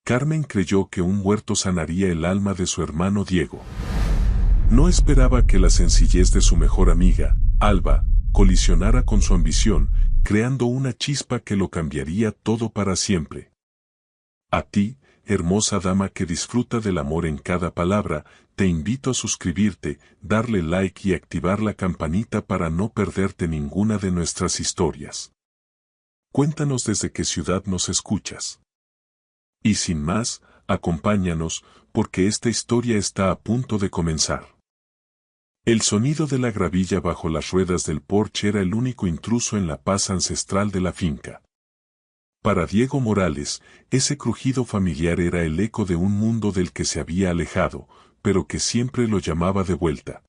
Carmen creyó que un huerto sanaría el alma de su hermano Diego. No esperaba que la sencillez de su mejor amiga, Alba, colisionara con su ambición, creando una chispa que lo cambiaría todo para siempre. A ti, hermosa dama que disfruta del amor en cada palabra, te invito a suscribirte, darle like y activar la campanita para no perderte ninguna de nuestras historias. Cuéntanos desde qué ciudad nos escuchas. Y sin más, acompáñanos, porque esta historia está a punto de comenzar. El sonido de la gravilla bajo las ruedas del Porsche era el único intruso en la paz ancestral de la finca. Para Diego Morales, ese crujido familiar era el eco de un mundo del que se había alejado, pero que siempre lo llamaba de vuelta.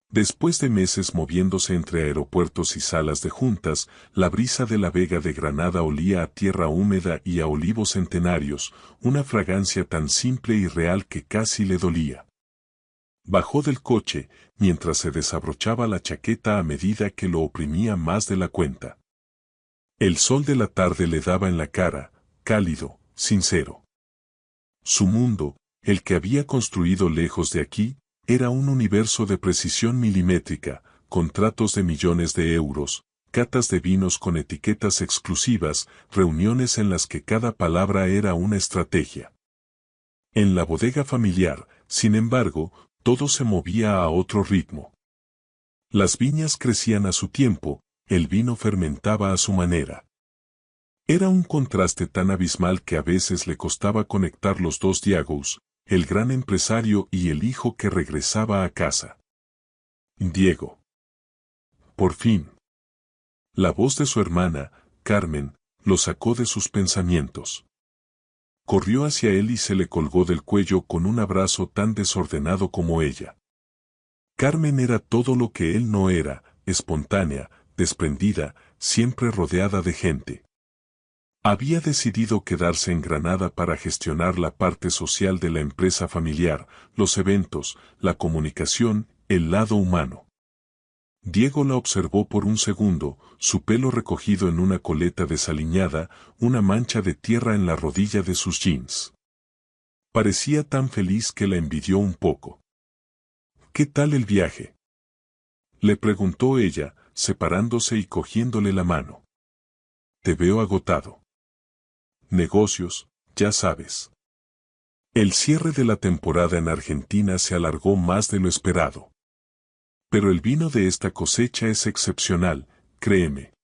Después de meses moviéndose entre aeropuertos y salas de juntas, la brisa de la Vega de Granada olía a tierra húmeda y a olivos centenarios, una fragancia tan simple y real que casi le dolía. Bajó del coche, mientras se desabrochaba la chaqueta a medida que lo oprimía más de la cuenta. El sol de la tarde le daba en la cara, cálido, sincero. Su mundo, el que había construido lejos de aquí, era un universo de precisión milimétrica, contratos de millones de euros, catas de vinos con etiquetas exclusivas, reuniones en las que cada palabra era una estrategia. En la bodega familiar, sin embargo, todo se movía a otro ritmo. Las viñas crecían a su tiempo, el vino fermentaba a su manera. Era un contraste tan abismal que a veces le costaba conectar los dos Diegos, el gran empresario y el hijo que regresaba a casa. Diego. Por fin. La voz de su hermana, Carmen, lo sacó de sus pensamientos. Corrió hacia él y se le colgó del cuello con un abrazo tan desordenado como ella. Carmen era todo lo que él no era, espontánea, desprendida, siempre rodeada de gente. Había decidido quedarse en Granada para gestionar la parte social de la empresa familiar, los eventos, la comunicación, el lado humano. Diego la observó por un segundo, su pelo recogido en una coleta desaliñada, una mancha de tierra en la rodilla de sus jeans. Parecía tan feliz que la envidió un poco. ¿Qué tal el viaje?, le preguntó ella, separándose y cogiéndole la mano. Te veo agotado. Negocios, ya sabes. El cierre de la temporada en Argentina se alargó más de lo esperado. Pero el vino de esta cosecha es excepcional, créeme.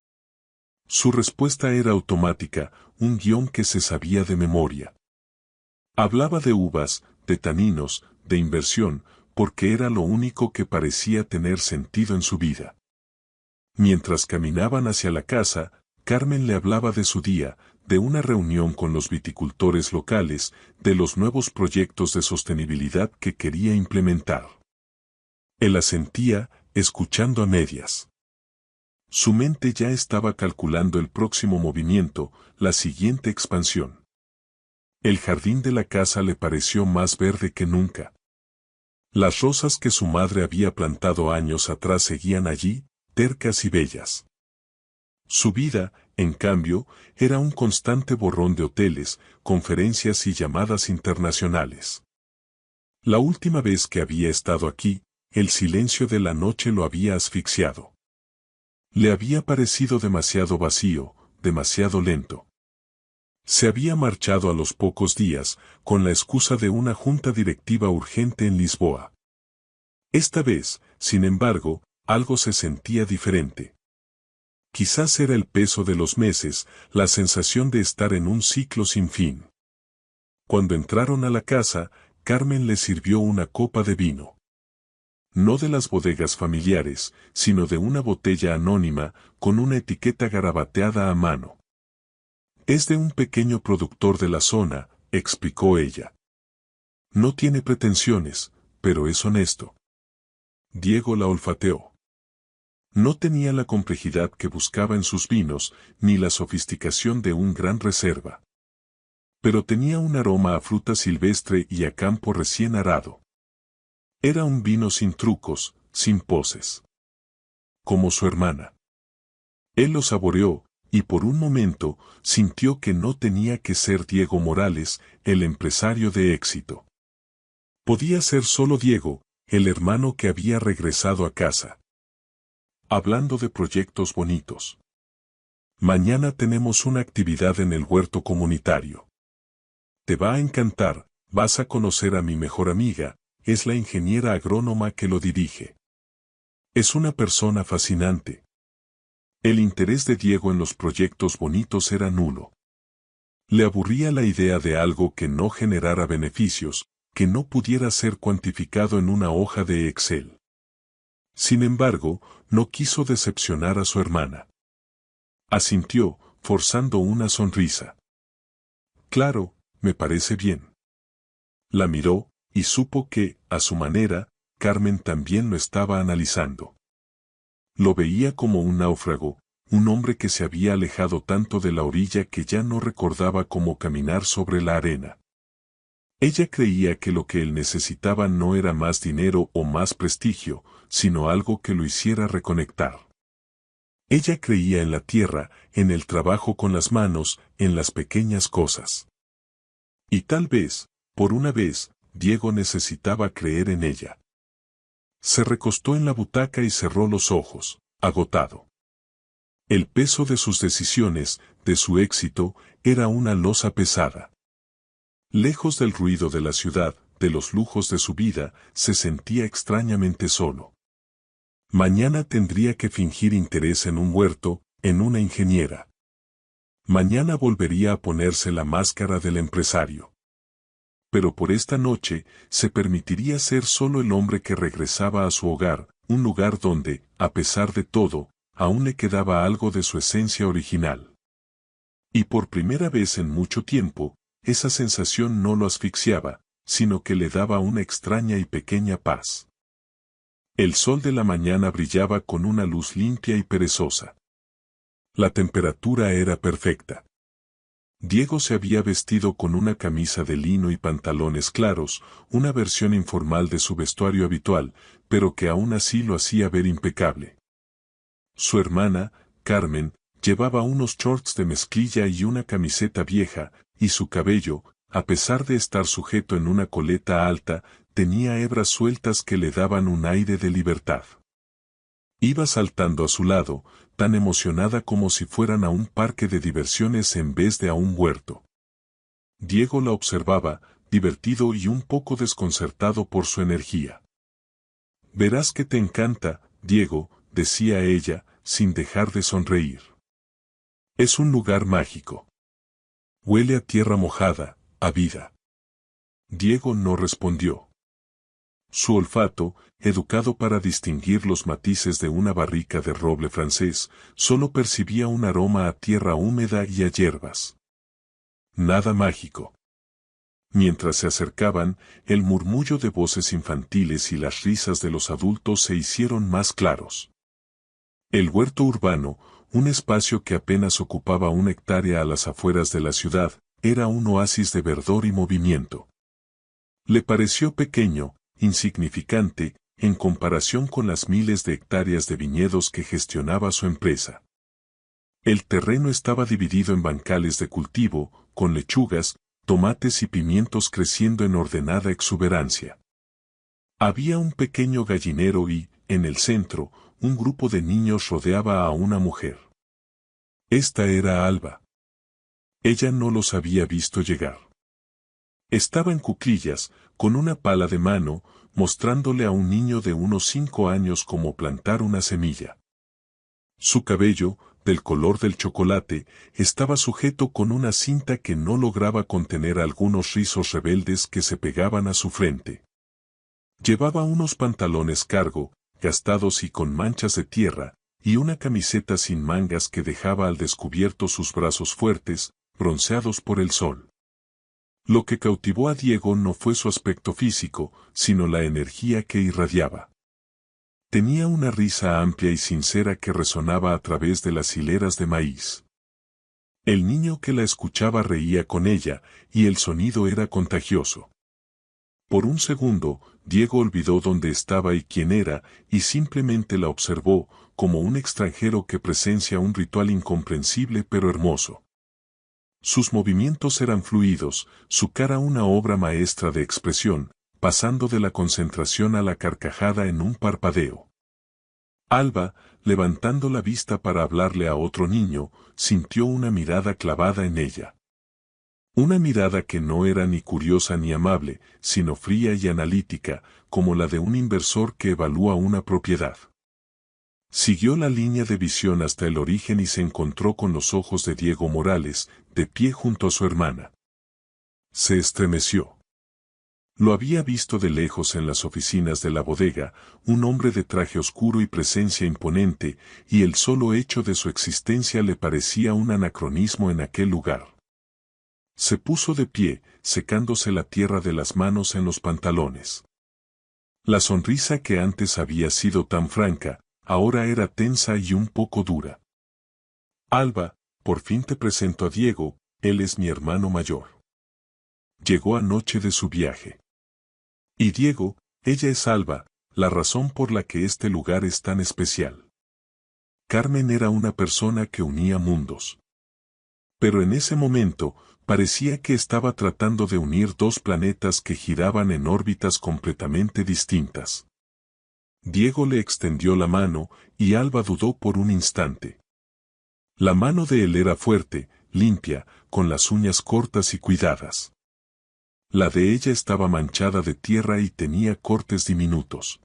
Su respuesta era automática, un guión que se sabía de memoria. Hablaba de uvas, de taninos, de inversión, porque era lo único que parecía tener sentido en su vida. Mientras caminaban hacia la casa, Carmen le hablaba de su día, de una reunión con los viticultores locales, de los nuevos proyectos de sostenibilidad que quería implementar. Él asentía, escuchando a medias. Su mente ya estaba calculando el próximo movimiento, la siguiente expansión. El jardín de la casa le pareció más verde que nunca. Las rosas que su madre había plantado años atrás seguían allí, tercas y bellas. Su vida, en cambio, era un constante borrón de hoteles, conferencias y llamadas internacionales. La última vez que había estado aquí, el silencio de la noche lo había asfixiado. Le había parecido demasiado vacío, demasiado lento. Se había marchado a los pocos días, con la excusa de una junta directiva urgente en Lisboa. Esta vez, sin embargo, algo se sentía diferente. Quizás era el peso de los meses, la sensación de estar en un ciclo sin fin. Cuando entraron a la casa, Carmen le sirvió una copa de vino. No de las bodegas familiares, sino de una botella anónima, con una etiqueta garabateada a mano. Es de un pequeño productor de la zona, explicó ella. No tiene pretensiones, pero es honesto. Diego la olfateó. No tenía la complejidad que buscaba en sus vinos, ni la sofisticación de un gran reserva. Pero tenía un aroma a fruta silvestre y a campo recién arado. Era un vino sin trucos, sin poses. Como su hermana. Él lo saboreó, y por un momento sintió que no tenía que ser Diego Morales, el empresario de éxito. Podía ser solo Diego, el hermano que había regresado a casa. Hablando de proyectos bonitos. Mañana tenemos una actividad en el huerto comunitario. Te va a encantar, vas a conocer a mi mejor amiga, es la ingeniera agrónoma que lo dirige. Es una persona fascinante. El interés de Diego en los proyectos bonitos era nulo. Le aburría la idea de algo que no generara beneficios, que no pudiera ser cuantificado en una hoja de Excel. Sin embargo, no quiso decepcionar a su hermana. Asintió, forzando una sonrisa. Claro, me parece bien. La miró, y supo que, a su manera, Carmen también lo estaba analizando. Lo veía como un náufrago, un hombre que se había alejado tanto de la orilla que ya no recordaba cómo caminar sobre la arena. Ella creía que lo que él necesitaba no era más dinero o más prestigio, sino algo que lo hiciera reconectar. Ella creía en la tierra, en el trabajo con las manos, en las pequeñas cosas. Y tal vez, por una vez, Diego necesitaba creer en ella. Se recostó en la butaca y cerró los ojos, agotado. El peso de sus decisiones, de su éxito, era una losa pesada. Lejos del ruido de la ciudad, de los lujos de su vida, se sentía extrañamente solo. Mañana tendría que fingir interés en un huerto, en una ingeniera. Mañana volvería a ponerse la máscara del empresario. Pero por esta noche, se permitiría ser solo el hombre que regresaba a su hogar, un lugar donde, a pesar de todo, aún le quedaba algo de su esencia original. Y por primera vez en mucho tiempo, esa sensación no lo asfixiaba, sino que le daba una extraña y pequeña paz. El sol de la mañana brillaba con una luz limpia y perezosa. La temperatura era perfecta. Diego se había vestido con una camisa de lino y pantalones claros, una versión informal de su vestuario habitual, pero que aún así lo hacía ver impecable. Su hermana, Carmen, llevaba unos shorts de mezclilla y una camiseta vieja, y su cabello, a pesar de estar sujeto en una coleta alta, tenía hebras sueltas que le daban un aire de libertad. Iba saltando a su lado, tan emocionada como si fueran a un parque de diversiones en vez de a un huerto. Diego la observaba, divertido y un poco desconcertado por su energía. Verás que te encanta, Diego, decía ella, sin dejar de sonreír. Es un lugar mágico. Huele a tierra mojada, a vida. Diego no respondió. Su olfato, educado para distinguir los matices de una barrica de roble francés, solo percibía un aroma a tierra húmeda y a hierbas. Nada mágico. Mientras se acercaban, el murmullo de voces infantiles y las risas de los adultos se hicieron más claros. El huerto urbano, un espacio que apenas ocupaba 1 hectárea a las afueras de la ciudad, era un oasis de verdor y movimiento. Le pareció pequeño, insignificante, en comparación con las miles de hectáreas de viñedos que gestionaba su empresa. El terreno estaba dividido en bancales de cultivo, con lechugas, tomates y pimientos creciendo en ordenada exuberancia. Había un pequeño gallinero y, en el centro, un grupo de niños rodeaba a una mujer. Esta era Alba. Ella no los había visto llegar. Estaba en cuclillas, con una pala de mano, mostrándole a un niño de unos 5 años cómo plantar una semilla. Su cabello, del color del chocolate, estaba sujeto con una cinta que no lograba contener algunos rizos rebeldes que se pegaban a su frente. Llevaba unos pantalones cargo, gastados y con manchas de tierra, y una camiseta sin mangas que dejaba al descubierto sus brazos fuertes, bronceados por el sol. Lo que cautivó a Diego no fue su aspecto físico, sino la energía que irradiaba. Tenía una risa amplia y sincera que resonaba a través de las hileras de maíz. El niño que la escuchaba reía con ella, y el sonido era contagioso. Por un segundo, Diego olvidó dónde estaba y quién era, y simplemente la observó, como un extranjero que presencia un ritual incomprensible pero hermoso. Sus movimientos eran fluidos, su cara una obra maestra de expresión, pasando de la concentración a la carcajada en un parpadeo. Alba, levantando la vista para hablarle a otro niño, sintió una mirada clavada en ella. Una mirada que no era ni curiosa ni amable, sino fría y analítica, como la de un inversor que evalúa una propiedad. Siguió la línea de visión hasta el origen y se encontró con los ojos de Diego Morales, de pie junto a su hermana. Se estremeció. Lo había visto de lejos en las oficinas de la bodega, un hombre de traje oscuro y presencia imponente, y el solo hecho de su existencia le parecía un anacronismo en aquel lugar. Se puso de pie, secándose la tierra de las manos en los pantalones. La sonrisa que antes había sido tan franca, ahora era tensa y un poco dura. Alba, por fin te presento a Diego, él es mi hermano mayor. Llegó anoche de su viaje. Y Diego, ella es Alba, la razón por la que este lugar es tan especial. Carmen era una persona que unía mundos. Pero en ese momento, parecía que estaba tratando de unir dos planetas que giraban en órbitas completamente distintas. Diego le extendió la mano, y Alba dudó por un instante. La mano de él era fuerte, limpia, con las uñas cortas y cuidadas. La de ella estaba manchada de tierra y tenía cortes diminutos.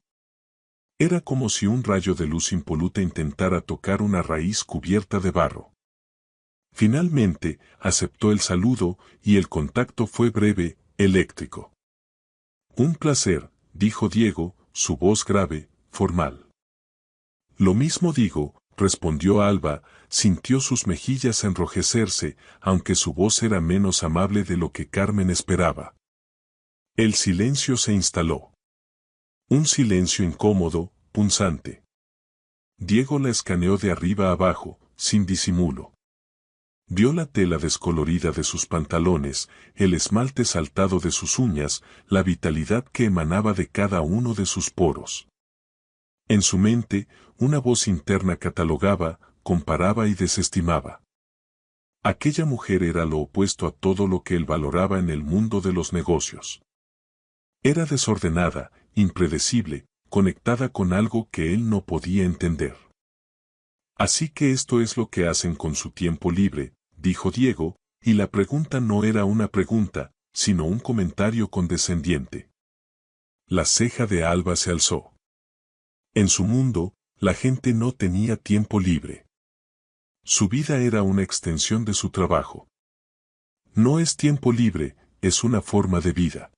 Era como si un rayo de luz impoluta intentara tocar una raíz cubierta de barro. Finalmente, aceptó el saludo, y el contacto fue breve, eléctrico. Un placer, dijo Diego, su voz grave, formal. Lo mismo digo, respondió Alba, sintió sus mejillas enrojecerse, aunque su voz era menos amable de lo que Carmen esperaba. El silencio se instaló. Un silencio incómodo, punzante. Diego la escaneó de arriba a abajo, sin disimulo. Vio la tela descolorida de sus pantalones, el esmalte saltado de sus uñas, la vitalidad que emanaba de cada uno de sus poros. En su mente, una voz interna catalogaba, comparaba y desestimaba. Aquella mujer era lo opuesto a todo lo que él valoraba en el mundo de los negocios. Era desordenada, impredecible, conectada con algo que él no podía entender. Así que esto es lo que hacen con su tiempo libre, dijo Diego, y la pregunta no era una pregunta, sino un comentario condescendiente. La ceja de Alba se alzó. En su mundo, la gente no tenía tiempo libre. Su vida era una extensión de su trabajo. No es tiempo libre, es una forma de vida.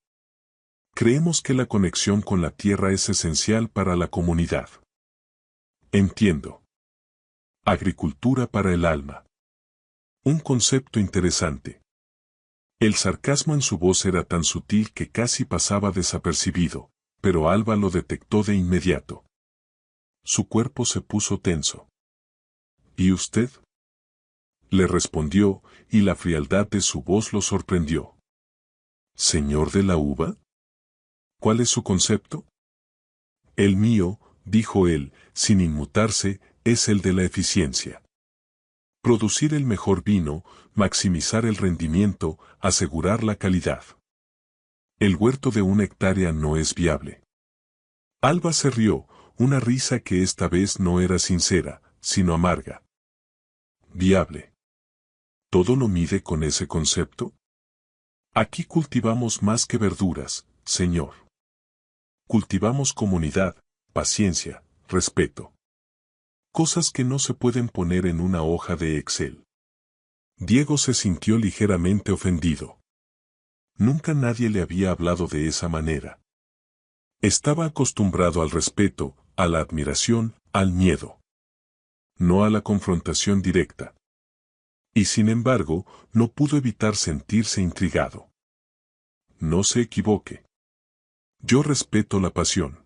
Creemos que la conexión con la tierra es esencial para la comunidad. Entiendo. Agricultura para el alma. Un concepto interesante. El sarcasmo en su voz era tan sutil que casi pasaba desapercibido, pero Alba lo detectó de inmediato. Su cuerpo se puso tenso. ¿Y usted? Le respondió, y la frialdad de su voz lo sorprendió. ¿Señor de la uva? ¿Cuál es su concepto? El mío, dijo él, sin inmutarse, es el de la eficiencia. Producir el mejor vino, maximizar el rendimiento, asegurar la calidad. El huerto de 1 hectárea no es viable. Alba se rió, una risa que esta vez no era sincera, sino amarga. ¿Viable? ¿Todo lo mide con ese concepto? Aquí cultivamos más que verduras, señor. Cultivamos comunidad, paciencia, respeto. Cosas que no se pueden poner en una hoja de Excel. Diego se sintió ligeramente ofendido. Nunca nadie le había hablado de esa manera. Estaba acostumbrado al respeto, a la admiración, al miedo. No a la confrontación directa. Y sin embargo, no pudo evitar sentirse intrigado. No se equivoque. Yo respeto la pasión.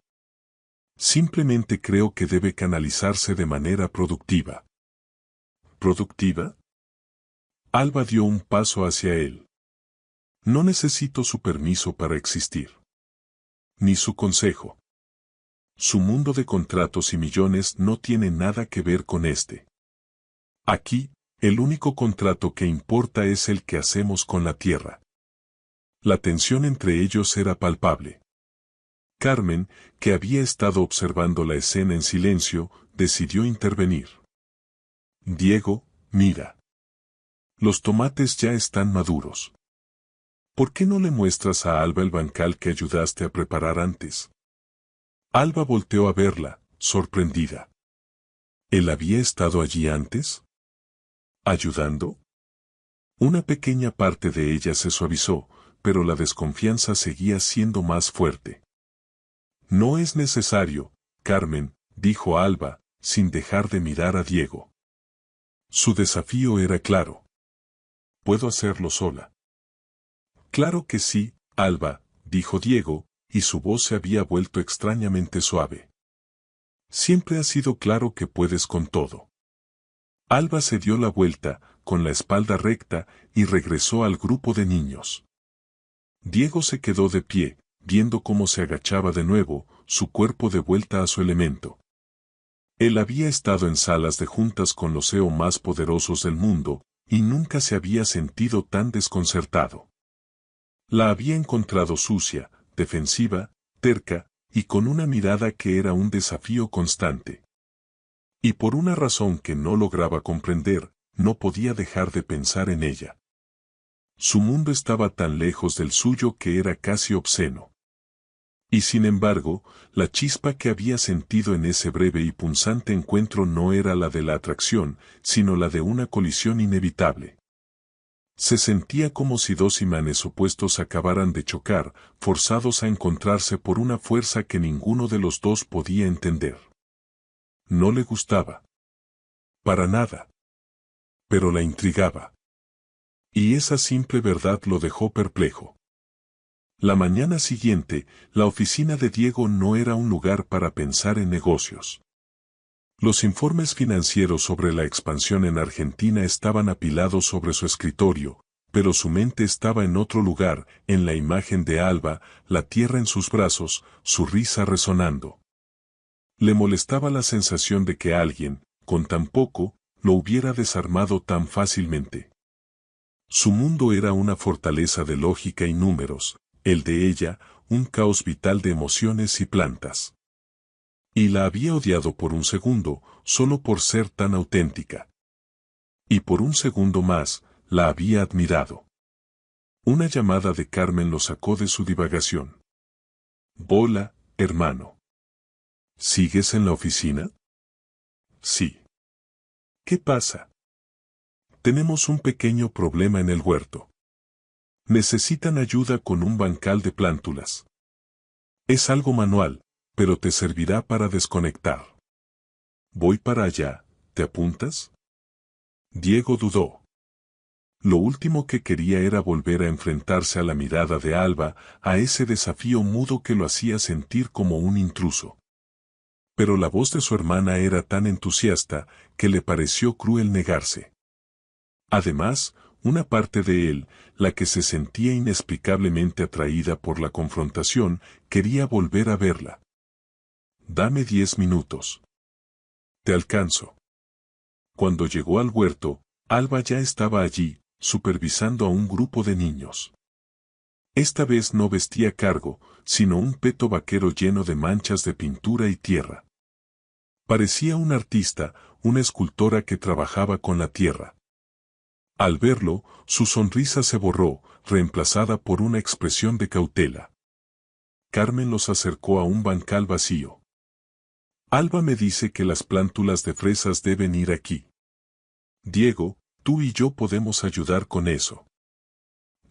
Simplemente creo que debe canalizarse de manera productiva. ¿Productiva? Alba dio un paso hacia él. No necesito su permiso para existir. ni su consejo. Su mundo de contratos y millones no tiene nada que ver con este. Aquí, el único contrato que importa es el que hacemos con la tierra. La tensión entre ellos era palpable. Carmen, que había estado observando la escena en silencio, decidió intervenir. Diego, mira. Los tomates ya están maduros. ¿Por qué no le muestras a Alba el bancal que ayudaste a preparar antes? Alba volteó a verla, sorprendida. ¿Él había estado allí antes? ¿Ayudando? Una pequeña parte de ella se suavizó, pero la desconfianza seguía siendo más fuerte. No es necesario, Carmen, dijo Alba, sin dejar de mirar a Diego. Su desafío era claro. ¿Puedo hacerlo sola? Claro que sí, Alba, dijo Diego, y su voz se había vuelto extrañamente suave. Siempre ha sido claro que puedes con todo. Alba se dio la vuelta, con la espalda recta, y regresó al grupo de niños. Diego se quedó de pie, viendo cómo se agachaba de nuevo, su cuerpo de vuelta a su elemento. Él había estado en salas de juntas con los CEO más poderosos del mundo, y nunca se había sentido tan desconcertado. La había encontrado sucia, defensiva, terca, y con una mirada que era un desafío constante. Y por una razón que no lograba comprender, no podía dejar de pensar en ella. Su mundo estaba tan lejos del suyo que era casi obsceno. Y sin embargo, la chispa que había sentido en ese breve y punzante encuentro no era la de la atracción, sino la de una colisión inevitable. Se sentía como si dos imanes opuestos acabaran de chocar, forzados a encontrarse por una fuerza que ninguno de los dos podía entender. No le gustaba. Para nada. Pero la intrigaba. Y esa simple verdad lo dejó perplejo. La mañana siguiente, la oficina de Diego no era un lugar para pensar en negocios. Los informes financieros sobre la expansión en Argentina estaban apilados sobre su escritorio, pero su mente estaba en otro lugar, en la imagen de Alba, la tierra en sus brazos, su risa resonando. Le molestaba la sensación de que alguien, con tan poco, lo hubiera desarmado tan fácilmente. Su mundo era una fortaleza de lógica y números, el de ella, un caos vital de emociones y plantas. Y la había odiado por un segundo, solo por ser tan auténtica. Y por un segundo más, la había admirado. Una llamada de Carmen lo sacó de su divagación. Hola, hermano. ¿Sigues en la oficina? Sí. ¿Qué pasa? Tenemos un pequeño problema en el huerto. Necesitan ayuda con un bancal de plántulas. Es algo manual, pero te servirá para desconectar. Voy para allá, ¿te apuntas? Diego dudó. Lo último que quería era volver a enfrentarse a la mirada de Alba, a ese desafío mudo que lo hacía sentir como un intruso. Pero la voz de su hermana era tan entusiasta que le pareció cruel negarse. Además, una parte de él, la que se sentía inexplicablemente atraída por la confrontación, quería volver a verla. Dame 10 minutos. Te alcanzo. Cuando llegó al huerto, Alba ya estaba allí, supervisando a un grupo de niños. Esta vez no vestía cargo, sino un peto vaquero lleno de manchas de pintura y tierra. Parecía un artista, una escultora que trabajaba con la tierra. Al verlo, su sonrisa se borró, reemplazada por una expresión de cautela. Carmen los acercó a un bancal vacío. Alba me dice que las plántulas de fresas deben ir aquí. Diego, tú y yo podemos ayudar con eso.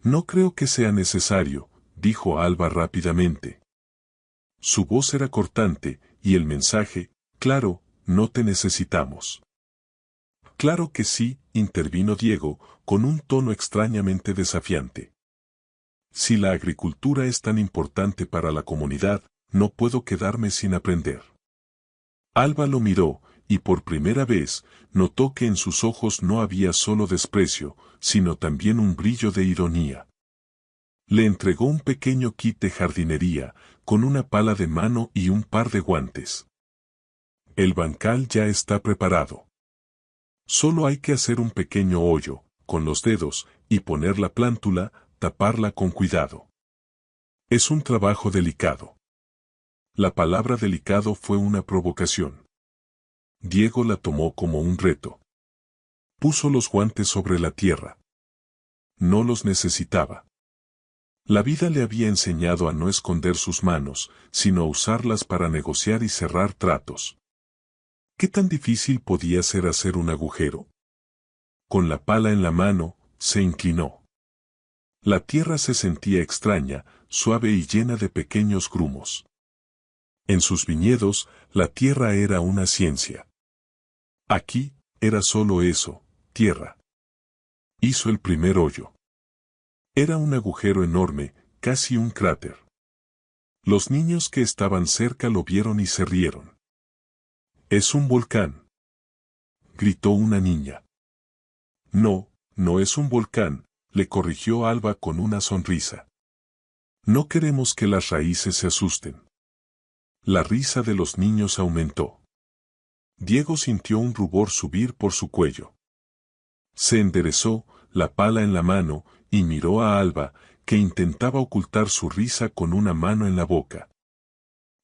No creo que sea necesario, dijo Alba rápidamente. Su voz era cortante, y el mensaje, claro, no te necesitamos. Claro que sí, intervino Diego, con un tono extrañamente desafiante. Si la agricultura es tan importante para la comunidad, no puedo quedarme sin aprender. Alba lo miró, y por primera vez, notó que en sus ojos no había solo desprecio, sino también un brillo de ironía. Le entregó un pequeño kit de jardinería, con una pala de mano y un par de guantes. El bancal ya está preparado. Solo hay que hacer un pequeño hoyo, con los dedos, y poner la plántula, taparla con cuidado. Es un trabajo delicado. La palabra delicado fue una provocación. Diego la tomó como un reto. Puso los guantes sobre la tierra. No los necesitaba. La vida le había enseñado a no esconder sus manos, sino a usarlas para negociar y cerrar tratos. ¿Qué tan difícil podía ser hacer un agujero? Con la pala en la mano, se inclinó. La tierra se sentía extraña, suave y llena de pequeños grumos. En sus viñedos, la tierra era una ciencia. Aquí, era solo eso, tierra. Hizo el primer hoyo. Era un agujero enorme, casi un cráter. Los niños que estaban cerca lo vieron y se rieron. «Es un volcán», gritó una niña. «No, no es un volcán», le corrigió Alba con una sonrisa. «No queremos que las raíces se asusten». La risa de los niños aumentó. Diego sintió un rubor subir por su cuello. Se enderezó, la pala en la mano, y miró a Alba, que intentaba ocultar su risa con una mano en la boca.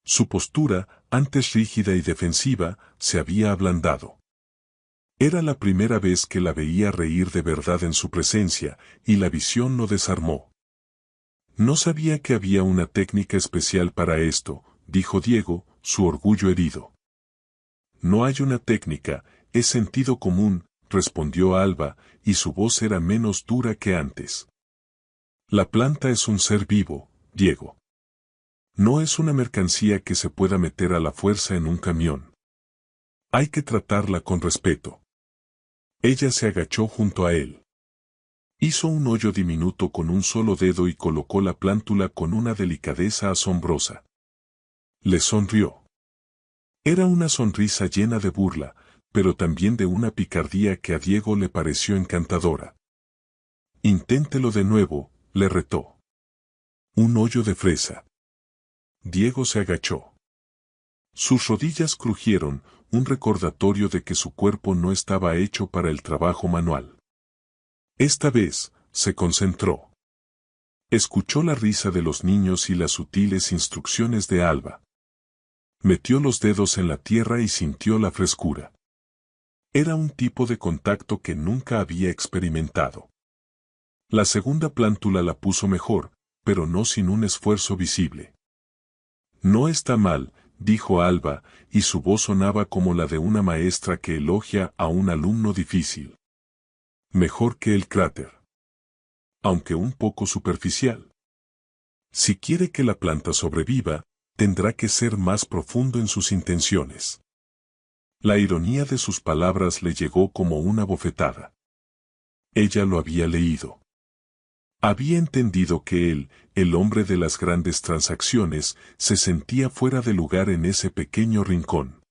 Su postura, antes rígida y defensiva, se había ablandado. Era la primera vez que la veía reír de verdad en su presencia, y la visión lo desarmó. «No sabía que había una técnica especial para esto», dijo Diego, su orgullo herido. «No hay una técnica, es sentido común», respondió Alba, y su voz era menos dura que antes. «La planta es un ser vivo, Diego. No es una mercancía que se pueda meter a la fuerza en un camión. Hay que tratarla con respeto». Ella se agachó junto a él. Hizo un hoyo diminuto con un solo dedo y colocó la plántula con una delicadeza asombrosa. Le sonrió. Era una sonrisa llena de burla, pero también de una picardía que a Diego le pareció encantadora. «Inténtelo de nuevo», le retó. «Un hoyo de fresa». Diego se agachó. Sus rodillas crujieron, un recordatorio de que su cuerpo no estaba hecho para el trabajo manual. Esta vez, se concentró. Escuchó la risa de los niños y las sutiles instrucciones de Alba. Metió los dedos en la tierra y sintió la frescura. Era un tipo de contacto que nunca había experimentado. La segunda plántula la puso mejor, pero no sin un esfuerzo visible. «No está mal», dijo Alba, y su voz sonaba como la de una maestra que elogia a un alumno difícil. «Mejor que el cráter. Aunque un poco superficial. Si quiere que la planta sobreviva, tendrá que ser más profundo en sus intenciones». La ironía de sus palabras le llegó como una bofetada. Ella lo había leído. Había entendido que él, el hombre de las grandes transacciones, se sentía fuera de lugar en ese pequeño rincón.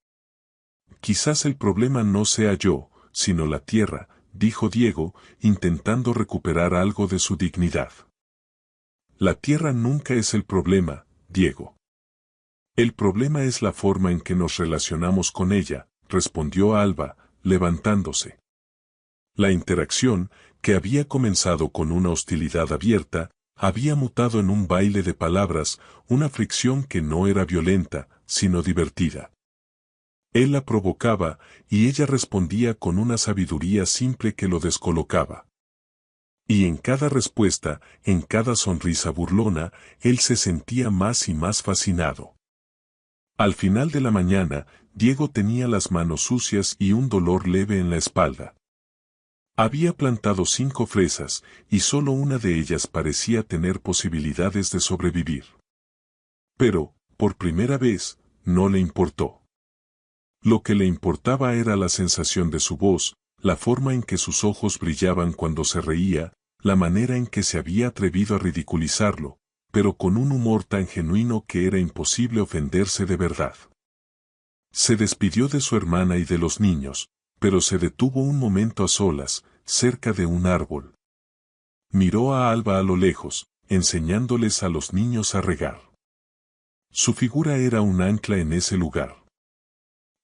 «Quizás el problema no sea yo, sino la tierra», dijo Diego, intentando recuperar algo de su dignidad. «La tierra nunca es el problema, Diego. El problema es la forma en que nos relacionamos con ella», respondió Alba, levantándose. La interacción, que había comenzado con una hostilidad abierta, había mutado en un baile de palabras, una fricción que no era violenta, sino divertida. Él la provocaba, y ella respondía con una sabiduría simple que lo descolocaba. Y en cada respuesta, en cada sonrisa burlona, él se sentía más y más fascinado. Al final de la mañana, Diego tenía las manos sucias y un dolor leve en la espalda. Había plantado 5 fresas, y solo una de ellas parecía tener posibilidades de sobrevivir. Pero, por primera vez, no le importó. Lo que le importaba era la sensación de su voz, la forma en que sus ojos brillaban cuando se reía, la manera en que se había atrevido a ridiculizarlo, pero con un humor tan genuino que era imposible ofenderse de verdad. Se despidió de su hermana y de los niños, pero se detuvo un momento a solas, cerca de un árbol. Miró a Alba a lo lejos, enseñándoles a los niños a regar. Su figura era un ancla en ese lugar.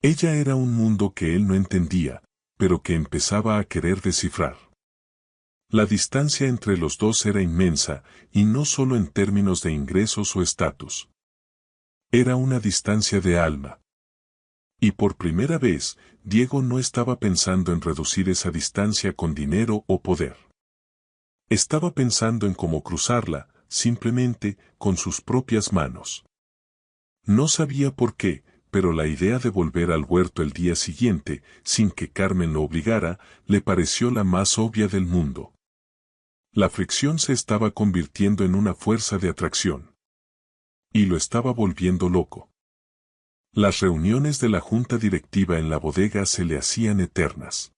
Ella era un mundo que él no entendía, pero que empezaba a querer descifrar. La distancia entre los dos era inmensa, y no solo en términos de ingresos o estatus. Era una distancia de alma. Y por primera vez, Diego no estaba pensando en reducir esa distancia con dinero o poder. Estaba pensando en cómo cruzarla, simplemente, con sus propias manos. No sabía por qué, pero la idea de volver al huerto el día siguiente, sin que Carmen lo obligara, le pareció la más obvia del mundo. La fricción se estaba convirtiendo en una fuerza de atracción. Y lo estaba volviendo loco. Las reuniones de la junta directiva en la bodega se le hacían eternas.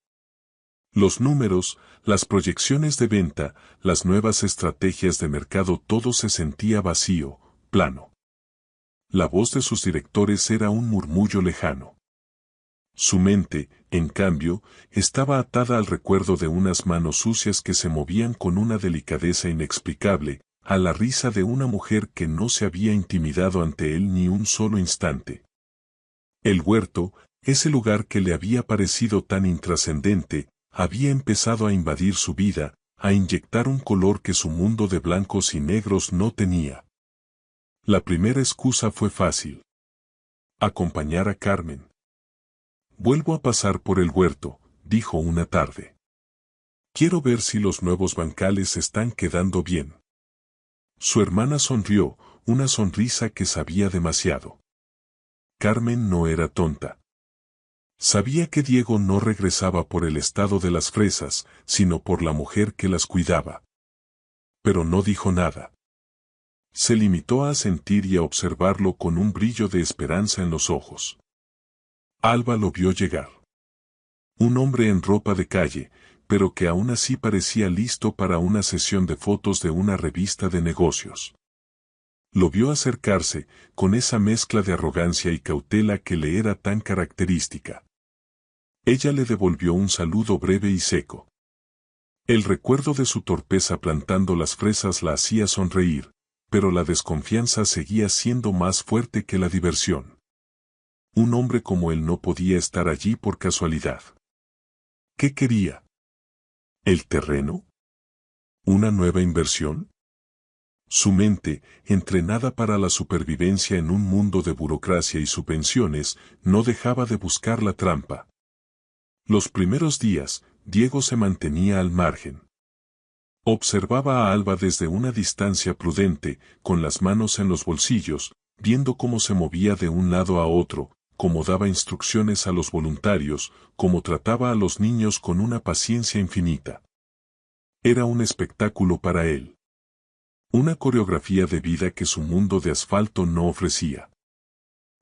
Los números, las proyecciones de venta, las nuevas estrategias de mercado, todo se sentía vacío, plano. La voz de sus directores era un murmullo lejano. Su mente, en cambio, estaba atada al recuerdo de unas manos sucias que se movían con una delicadeza inexplicable, a la risa de una mujer que no se había intimidado ante él ni un solo instante. El huerto, ese lugar que le había parecido tan intrascendente, había empezado a invadir su vida, a inyectar un color que su mundo de blancos y negros no tenía. La primera excusa fue fácil. Acompañar a Carmen. Vuelvo a pasar por el huerto, dijo una tarde. Quiero ver si los nuevos bancales están quedando bien. Su hermana sonrió, una sonrisa que sabía demasiado. Carmen no era tonta. Sabía que Diego no regresaba por el estado de las fresas, sino por la mujer que las cuidaba. Pero no dijo nada. Se limitó a sentir y a observarlo con un brillo de esperanza en los ojos. Alba lo vio llegar. Un hombre en ropa de calle, pero que aún así parecía listo para una sesión de fotos de una revista de negocios. Lo vio acercarse, con esa mezcla de arrogancia y cautela que le era tan característica. Ella le devolvió un saludo breve y seco. El recuerdo de su torpeza plantando las fresas la hacía sonreír, pero la desconfianza seguía siendo más fuerte que la diversión. Un hombre como él no podía estar allí por casualidad. ¿Qué quería? ¿El terreno? ¿Una nueva inversión? Su mente, entrenada para la supervivencia en un mundo de burocracia y subvenciones, no dejaba de buscar la trampa. Los primeros días, Diego se mantenía al margen. Observaba a Alba desde una distancia prudente, con las manos en los bolsillos, viendo cómo se movía de un lado a otro, cómo daba instrucciones a los voluntarios, cómo trataba a los niños con una paciencia infinita. Era un espectáculo para él. Una coreografía de vida que su mundo de asfalto no ofrecía.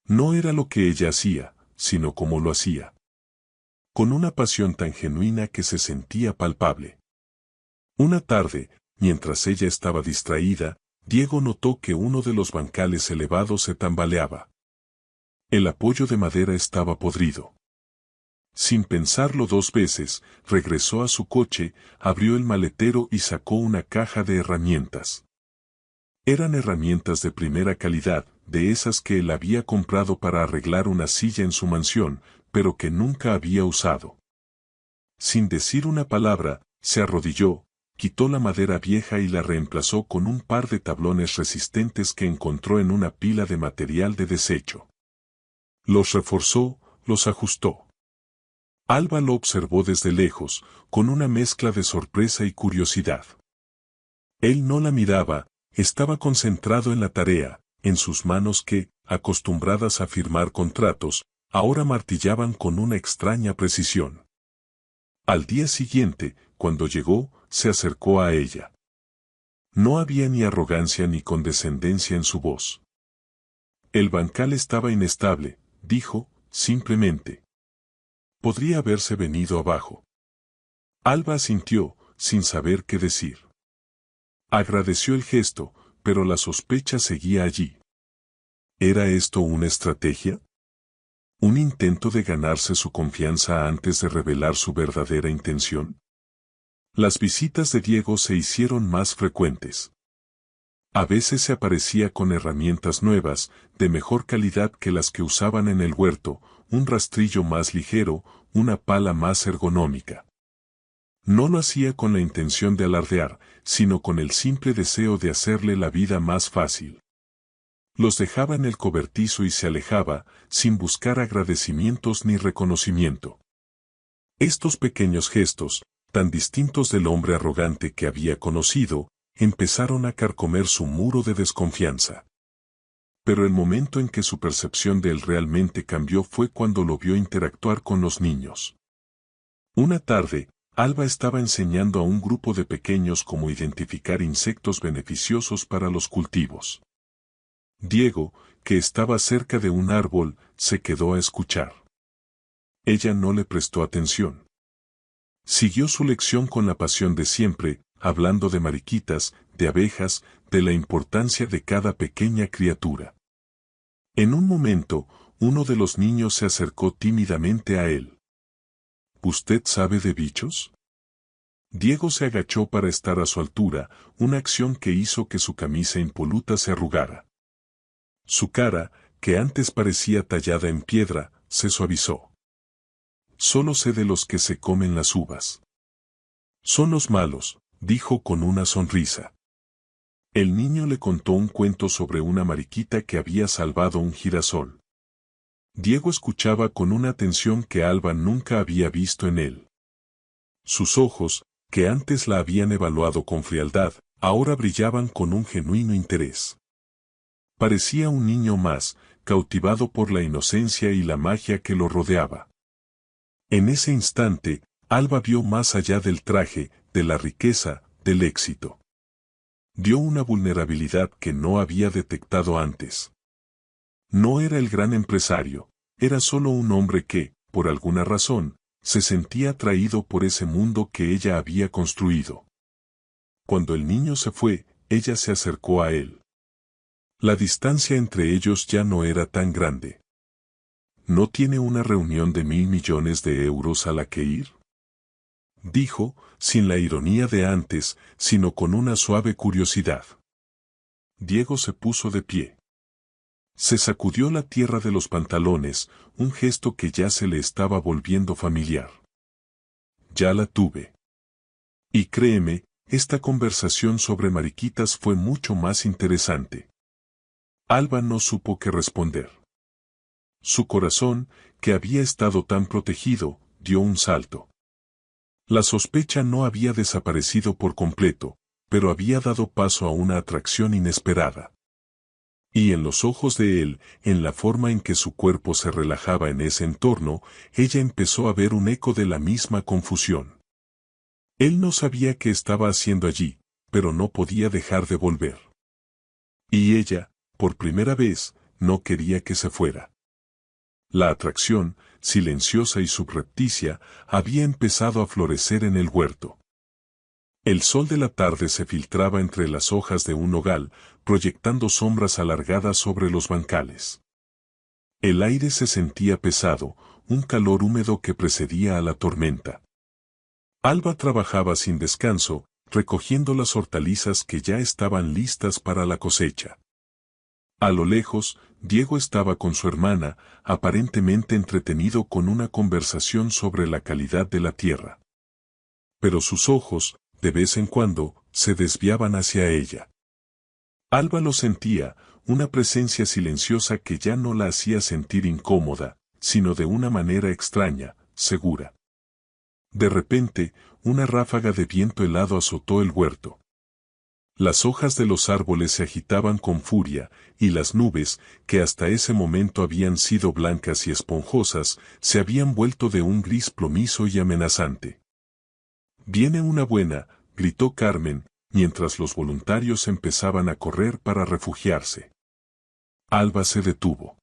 No era lo que ella hacía, sino cómo lo hacía. Con una pasión tan genuina que se sentía palpable. Una tarde, mientras ella estaba distraída, Diego notó que uno de los bancales elevados se tambaleaba. El apoyo de madera estaba podrido. Sin pensarlo dos veces, regresó a su coche, abrió el maletero y sacó una caja de herramientas. Eran herramientas de primera calidad, de esas que él había comprado para arreglar una silla en su mansión, pero que nunca había usado. Sin decir una palabra, se arrodilló, quitó la madera vieja y la reemplazó con un par de tablones resistentes que encontró en una pila de material de desecho. Los reforzó, los ajustó. Alba lo observó desde lejos, con una mezcla de sorpresa y curiosidad. Él no la miraba, estaba concentrado en la tarea, en sus manos que, acostumbradas a firmar contratos, ahora martillaban con una extraña precisión. Al día siguiente, cuando llegó, se acercó a ella. No había ni arrogancia ni condescendencia en su voz. El bancal estaba inestable, dijo, simplemente. Podría haberse venido abajo. Alba asintió, sin saber qué decir. Agradeció el gesto, pero la sospecha seguía allí. ¿Era esto una estrategia? ¿Un intento de ganarse su confianza antes de revelar su verdadera intención? Las visitas de Diego se hicieron más frecuentes. A veces se aparecía con herramientas nuevas, de mejor calidad que las que usaban en el huerto, un rastrillo más ligero, una pala más ergonómica. No lo hacía con la intención de alardear, sino con el simple deseo de hacerle la vida más fácil. Los dejaba en el cobertizo y se alejaba, sin buscar agradecimientos ni reconocimiento. Estos pequeños gestos, tan distintos del hombre arrogante que había conocido, empezaron a carcomer su muro de desconfianza. Pero el momento en que su percepción de él realmente cambió fue cuando lo vio interactuar con los niños. Una tarde, Alba estaba enseñando a un grupo de pequeños cómo identificar insectos beneficiosos para los cultivos. Diego, que estaba cerca de un árbol, se quedó a escuchar. Ella no le prestó atención. Siguió su lección con la pasión de siempre, hablando de mariquitas, de abejas, de la importancia de cada pequeña criatura. En un momento, uno de los niños se acercó tímidamente a él. ¿Usted sabe de bichos? Diego se agachó para estar a su altura, una acción que hizo que su camisa impoluta se arrugara. Su cara, que antes parecía tallada en piedra, se suavizó. Solo sé de los que se comen las uvas. Son los malos, dijo con una sonrisa. El niño le contó un cuento sobre una mariquita que había salvado un girasol. Diego escuchaba con una atención que Alba nunca había visto en él. Sus ojos, que antes la habían evaluado con frialdad, ahora brillaban con un genuino interés. Parecía un niño más, cautivado por la inocencia y la magia que lo rodeaba. En ese instante, Alba vio más allá del traje, de la riqueza, del éxito. Vio una vulnerabilidad que no había detectado antes. No era el gran empresario, era solo un hombre que, por alguna razón, se sentía atraído por ese mundo que ella había construido. Cuando el niño se fue, ella se acercó a él. La distancia entre ellos ya no era tan grande. ¿No tiene una reunión de 1.000 millones de euros a la que ir?, dijo, sin la ironía de antes, sino con una suave curiosidad. Diego se puso de pie. Se sacudió la tierra de los pantalones, un gesto que ya se le estaba volviendo familiar. Ya la tuve. Y créeme, esta conversación sobre mariquitas fue mucho más interesante. Alba no supo qué responder. Su corazón, que había estado tan protegido, dio un salto. La sospecha no había desaparecido por completo, pero había dado paso a una atracción inesperada. Y en los ojos de él, en la forma en que su cuerpo se relajaba en ese entorno, ella empezó a ver un eco de la misma confusión. Él no sabía qué estaba haciendo allí, pero no podía dejar de volver. Y ella, por primera vez, no quería que se fuera. La atracción, silenciosa y subrepticia, había empezado a florecer en el huerto. El sol de la tarde se filtraba entre las hojas de un nogal, proyectando sombras alargadas sobre los bancales. El aire se sentía pesado, un calor húmedo que precedía a la tormenta. Alba trabajaba sin descanso, recogiendo las hortalizas que ya estaban listas para la cosecha. A lo lejos, Diego estaba con su hermana, aparentemente entretenido con una conversación sobre la calidad de la tierra. Pero sus ojos, de vez en cuando, se desviaban hacia ella. Alba lo sentía, una presencia silenciosa que ya no la hacía sentir incómoda, sino de una manera extraña, segura. De repente, una ráfaga de viento helado azotó el huerto. Las hojas de los árboles se agitaban con furia, y las nubes, que hasta ese momento habían sido blancas y esponjosas, se habían vuelto de un gris plomizo y amenazante. «Viene una buena», gritó Carmen, mientras los voluntarios empezaban a correr para refugiarse. Alba se detuvo.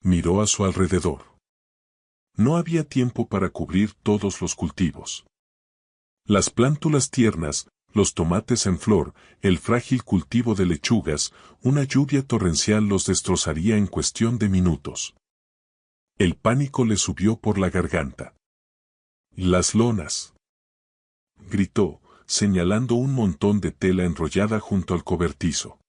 Miró a su alrededor. No había tiempo para cubrir todos los cultivos. Las plántulas tiernas, los tomates en flor, el frágil cultivo de lechugas, una lluvia torrencial los destrozaría en cuestión de minutos. El pánico le subió por la garganta. «Las lonas», gritó, señalando un montón de tela enrollada junto al cobertizo.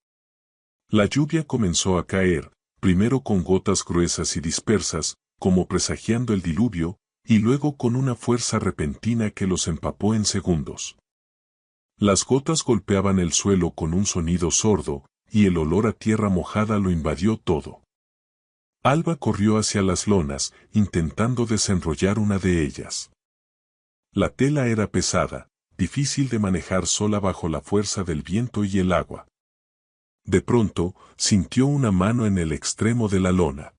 La lluvia comenzó a caer, primero con gotas gruesas y dispersas, como presagiando el diluvio, y luego con una fuerza repentina que los empapó en segundos. Las gotas golpeaban el suelo con un sonido sordo, y el olor a tierra mojada lo invadió todo. Alba corrió hacia las lonas, intentando desenrollar una de ellas. La tela era pesada, difícil de manejar sola bajo la fuerza del viento y el agua. De pronto, sintió una mano en el extremo de la lona.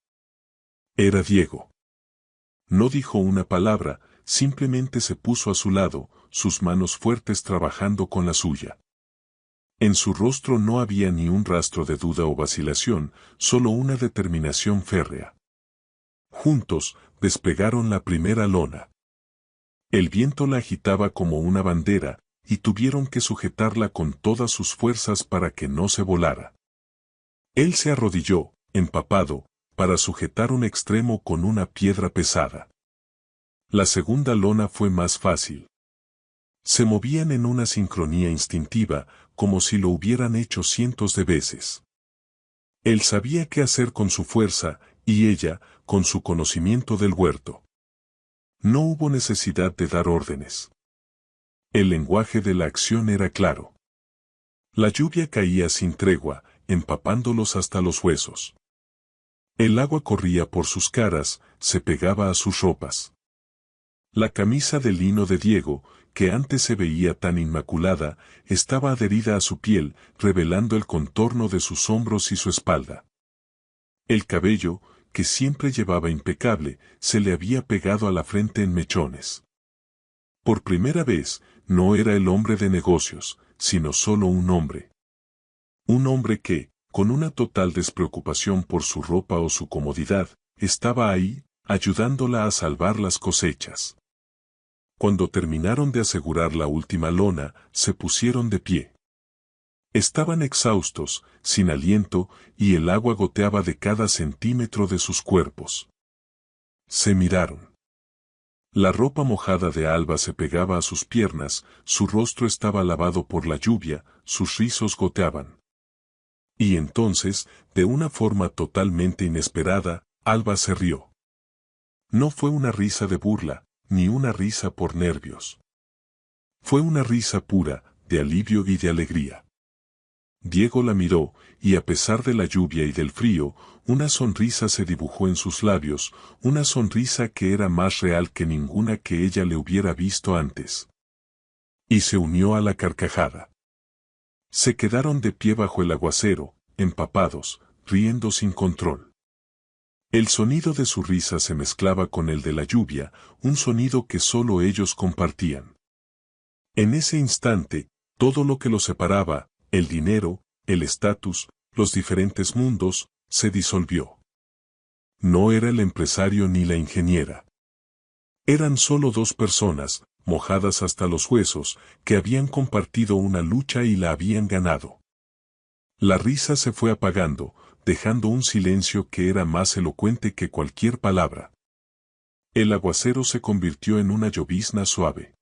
Era Diego. No dijo una palabra, simplemente se puso a su lado, sus manos fuertes trabajando con la suya. En su rostro no había ni un rastro de duda o vacilación, solo una determinación férrea. Juntos, despegaron la primera lona. El viento la agitaba como una bandera, y tuvieron que sujetarla con todas sus fuerzas para que no se volara. Él se arrodilló, empapado, para sujetar un extremo con una piedra pesada. La segunda lona fue más fácil. Se movían en una sincronía instintiva, como si lo hubieran hecho cientos de veces. Él sabía qué hacer con su fuerza, y ella, con su conocimiento del huerto. No hubo necesidad de dar órdenes. El lenguaje de la acción era claro. La lluvia caía sin tregua, empapándolos hasta los huesos. El agua corría por sus caras, se pegaba a sus ropas. La camisa de lino de Diego, que antes se veía tan inmaculada, estaba adherida a su piel, revelando el contorno de sus hombros y su espalda. El cabello, que siempre llevaba impecable, se le había pegado a la frente en mechones. Por primera vez, no era el hombre de negocios, sino solo un hombre. Un hombre que, con una total despreocupación por su ropa o su comodidad, estaba ahí, ayudándola a salvar las cosechas. Cuando terminaron de asegurar la última lona, se pusieron de pie. Estaban exhaustos, sin aliento, y el agua goteaba de cada centímetro de sus cuerpos. Se miraron. La ropa mojada de Alba se pegaba a sus piernas, su rostro estaba lavado por la lluvia, sus rizos goteaban. Y entonces, de una forma totalmente inesperada, Alba se rió. No fue una risa de burla, ni una risa por nervios. Fue una risa pura, de alivio y de alegría. Diego la miró, y a pesar de la lluvia y del frío, una sonrisa se dibujó en sus labios, una sonrisa que era más real que ninguna que ella le hubiera visto antes. Y se unió a la carcajada. Se quedaron de pie bajo el aguacero, empapados, riendo sin control. El sonido de su risa se mezclaba con el de la lluvia, un sonido que solo ellos compartían. En ese instante, todo lo que los separaba, el dinero, el estatus, los diferentes mundos, se disolvió. No era el empresario ni la ingeniera. Eran solo dos personas, mojadas hasta los huesos, que habían compartido una lucha y la habían ganado. La risa se fue apagando, dejando un silencio que era más elocuente que cualquier palabra. El aguacero se convirtió en una llovizna suave.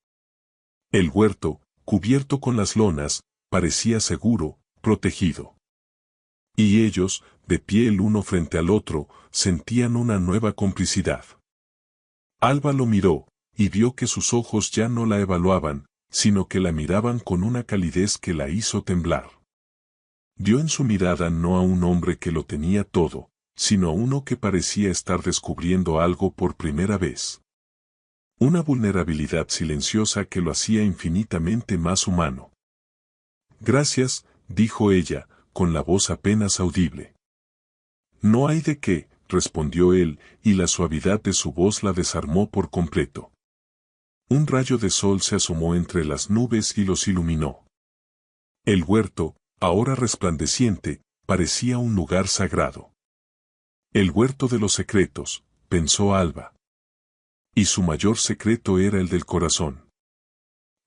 El huerto, cubierto con las lonas, parecía seguro, protegido. Y ellos, de pie el uno frente al otro, sentían una nueva complicidad. Alba lo miró, y vio que sus ojos ya no la evaluaban, sino que la miraban con una calidez que la hizo temblar. Vio en su mirada no a un hombre que lo tenía todo, sino a uno que parecía estar descubriendo algo por primera vez. Una vulnerabilidad silenciosa que lo hacía infinitamente más humano. Gracias, dijo ella, con la voz apenas audible. No hay de qué, respondió él, y la suavidad de su voz la desarmó por completo. Un rayo de sol se asomó entre las nubes y los iluminó. El huerto, ahora resplandeciente, parecía un lugar sagrado. El huerto de los secretos, pensó Alba. Y su mayor secreto era el del corazón.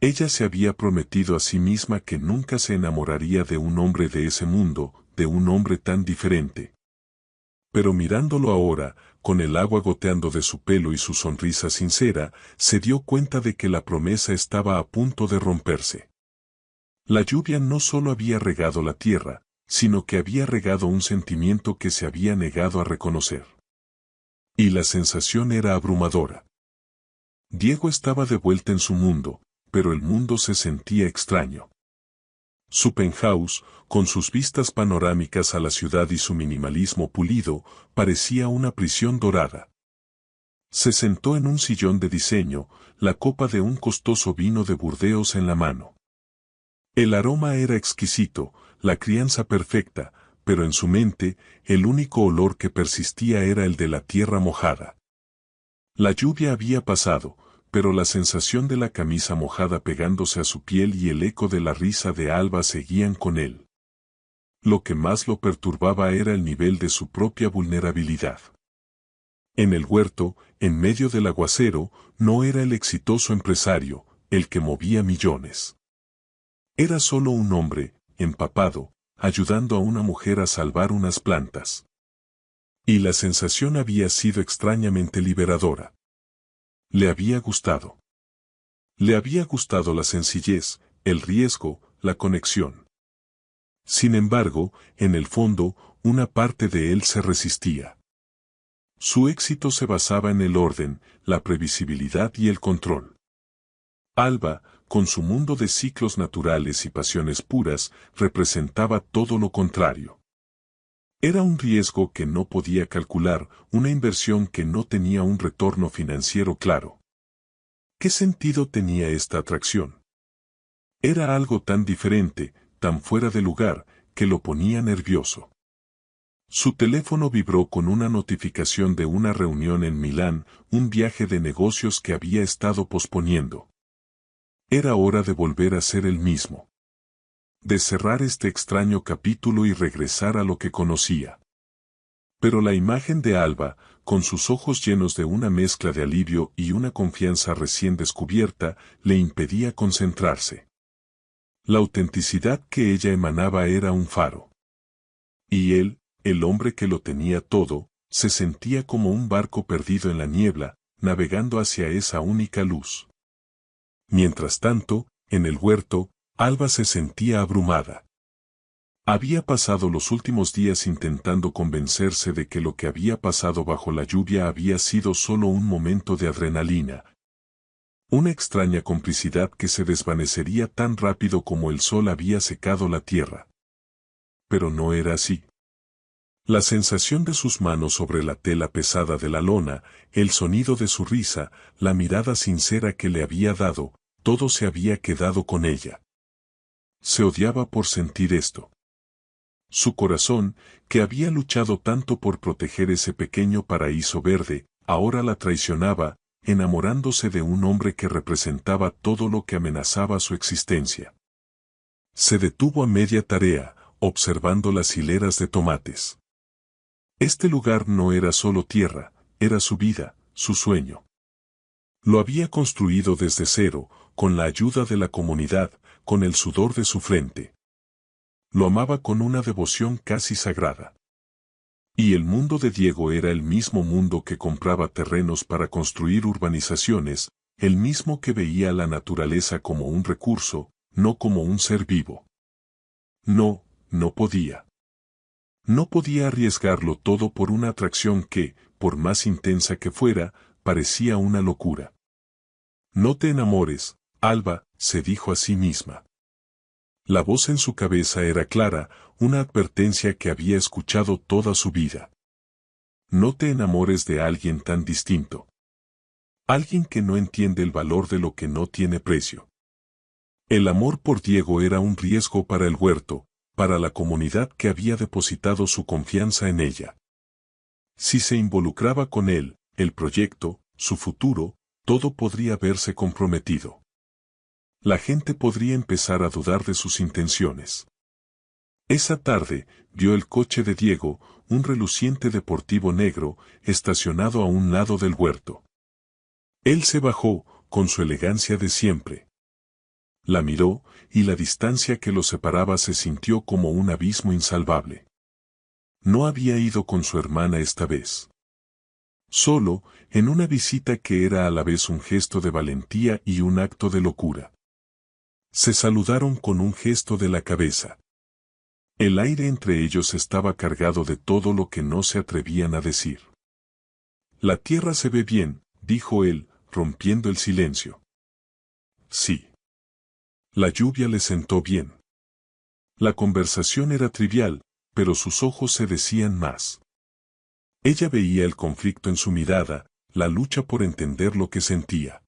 Ella se había prometido a sí misma que nunca se enamoraría de un hombre de ese mundo, de un hombre tan diferente. Pero mirándolo ahora, con el agua goteando de su pelo y su sonrisa sincera, se dio cuenta de que la promesa estaba a punto de romperse. La lluvia no solo había regado la tierra, sino que había regado un sentimiento que se había negado a reconocer. Y la sensación era abrumadora. Diego estaba de vuelta en su mundo, pero el mundo se sentía extraño. Su penthouse, con sus vistas panorámicas a la ciudad y su minimalismo pulido, parecía una prisión dorada. Se sentó en un sillón de diseño, la copa de un costoso vino de Burdeos en la mano. El aroma era exquisito, la crianza perfecta, pero en su mente, el único olor que persistía era el de la tierra mojada. La lluvia había pasado, pero la sensación de la camisa mojada pegándose a su piel y el eco de la risa de Alba seguían con él. Lo que más lo perturbaba era el nivel de su propia vulnerabilidad. En el huerto, en medio del aguacero, no era el exitoso empresario, el que movía millones. Era solo un hombre, empapado, ayudando a una mujer a salvar unas plantas. Y la sensación había sido extrañamente liberadora. Le había gustado. Le había gustado la sencillez, el riesgo, la conexión. Sin embargo, en el fondo, una parte de él se resistía. Su éxito se basaba en el orden, la previsibilidad y el control. Alba, con su mundo de ciclos naturales y pasiones puras, representaba todo lo contrario. Era un riesgo que no podía calcular, una inversión que no tenía un retorno financiero claro. ¿Qué sentido tenía esta atracción? Era algo tan diferente, tan fuera de lugar, que lo ponía nervioso. Su teléfono vibró con una notificación de una reunión en Milán, un viaje de negocios que había estado posponiendo. Era hora de volver a ser el mismo. De cerrar este extraño capítulo y regresar a lo que conocía. Pero la imagen de Alba, con sus ojos llenos de una mezcla de alivio y una confianza recién descubierta, le impedía concentrarse. La autenticidad que ella emanaba era un faro. Y él, el hombre que lo tenía todo, se sentía como un barco perdido en la niebla, navegando hacia esa única luz. Mientras tanto, en el huerto, Alba se sentía abrumada. Había pasado los últimos días intentando convencerse de que lo que había pasado bajo la lluvia había sido solo un momento de adrenalina. Una extraña complicidad que se desvanecería tan rápido como el sol había secado la tierra. Pero no era así. La sensación de sus manos sobre la tela pesada de la lona, el sonido de su risa, la mirada sincera que le había dado, todo se había quedado con ella. Se odiaba por sentir esto. Su corazón, que había luchado tanto por proteger ese pequeño paraíso verde, ahora la traicionaba, enamorándose de un hombre que representaba todo lo que amenazaba su existencia. Se detuvo a media tarea, observando las hileras de tomates. Este lugar no era solo tierra, era su vida, su sueño. Lo había construido desde cero, con la ayuda de la comunidad, con el sudor de su frente. Lo amaba con una devoción casi sagrada. Y el mundo de Diego era el mismo mundo que compraba terrenos para construir urbanizaciones, el mismo que veía la naturaleza como un recurso, no como un ser vivo. No, no podía. No podía arriesgarlo todo por una atracción que, por más intensa que fuera, parecía una locura. No te enamores, Alba, se dijo a sí misma. La voz en su cabeza era clara, una advertencia que había escuchado toda su vida. No te enamores de alguien tan distinto. Alguien que no entiende el valor de lo que no tiene precio. El amor por Diego era un riesgo para el huerto, para la comunidad que había depositado su confianza en ella. Si se involucraba con él, el proyecto, su futuro, todo podría verse comprometido. La gente podría empezar a dudar de sus intenciones. Esa tarde, vio el coche de Diego, un reluciente deportivo negro, estacionado a un lado del huerto. Él se bajó, con su elegancia de siempre. La miró, y la distancia que los separaba se sintió como un abismo insalvable. No había ido con su hermana esta vez. Solo, en una visita que era a la vez un gesto de valentía y un acto de locura. Se saludaron con un gesto de la cabeza. El aire entre ellos estaba cargado de todo lo que no se atrevían a decir. La tierra se ve bien, dijo él, rompiendo el silencio. Sí. La lluvia le sentó bien. La conversación era trivial, pero sus ojos se decían más. Ella veía el conflicto en su mirada, la lucha por entender lo que sentía.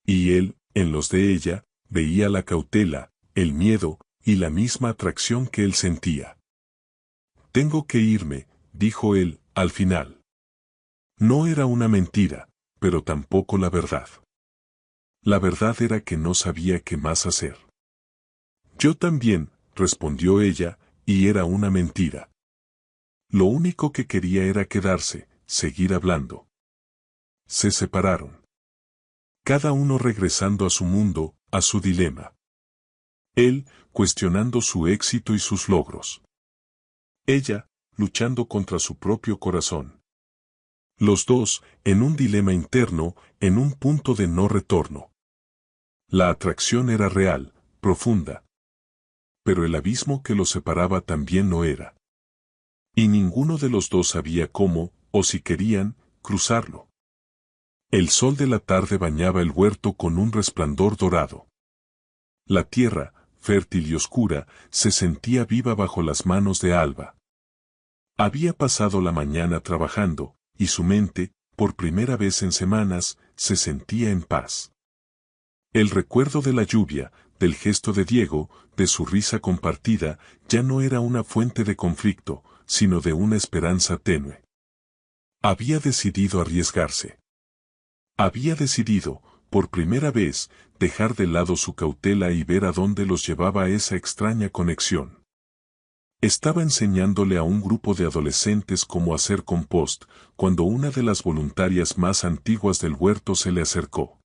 Y él, en los de ella, veía la cautela, el miedo, y la misma atracción que él sentía. Tengo que irme, dijo él, al final. No era una mentira, pero tampoco la verdad. La verdad era que no sabía qué más hacer. Yo también, respondió ella, y era una mentira. Lo único que quería era quedarse, seguir hablando. Se separaron. Cada uno regresando a su mundo, a su dilema. Él, cuestionando su éxito y sus logros. Ella, luchando contra su propio corazón. Los dos, en un dilema interno, en un punto de no retorno. La atracción era real, profunda. Pero el abismo que los separaba también lo era. Y ninguno de los dos sabía cómo, o si querían, cruzarlo. El sol de la tarde bañaba el huerto con un resplandor dorado. La tierra, fértil y oscura, se sentía viva bajo las manos de Alba. Había pasado la mañana trabajando, y su mente, por primera vez en semanas, se sentía en paz. El recuerdo de la lluvia, del gesto de Diego, de su risa compartida, ya no era una fuente de conflicto, sino de una esperanza tenue. Había decidido arriesgarse. Había decidido, por primera vez, dejar de lado su cautela y ver a dónde los llevaba esa extraña conexión. Estaba enseñándole a un grupo de adolescentes cómo hacer compost, cuando una de las voluntarias más antiguas del huerto se le acercó.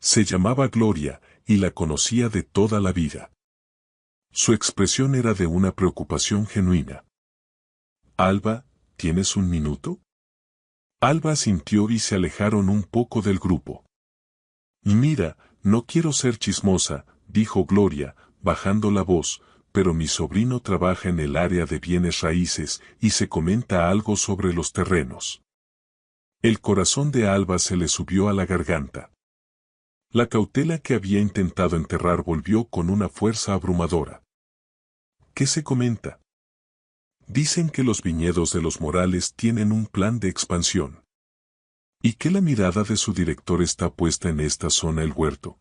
Se llamaba Gloria, y la conocía de toda la vida. Su expresión era de una preocupación genuina. «Alba, ¿tienes un minuto?» Alba asintió y se alejaron un poco del grupo. «Mira, no quiero ser chismosa», dijo Gloria, bajando la voz, «pero mi sobrino trabaja en el área de bienes raíces y se comenta algo sobre los terrenos». El corazón de Alba se le subió a la garganta. La cautela que había intentado enterrar volvió con una fuerza abrumadora. ¿Qué se comenta? Dicen que los viñedos de los Morales tienen un plan de expansión. ¿Y que la mirada de su director está puesta en esta zona el huerto?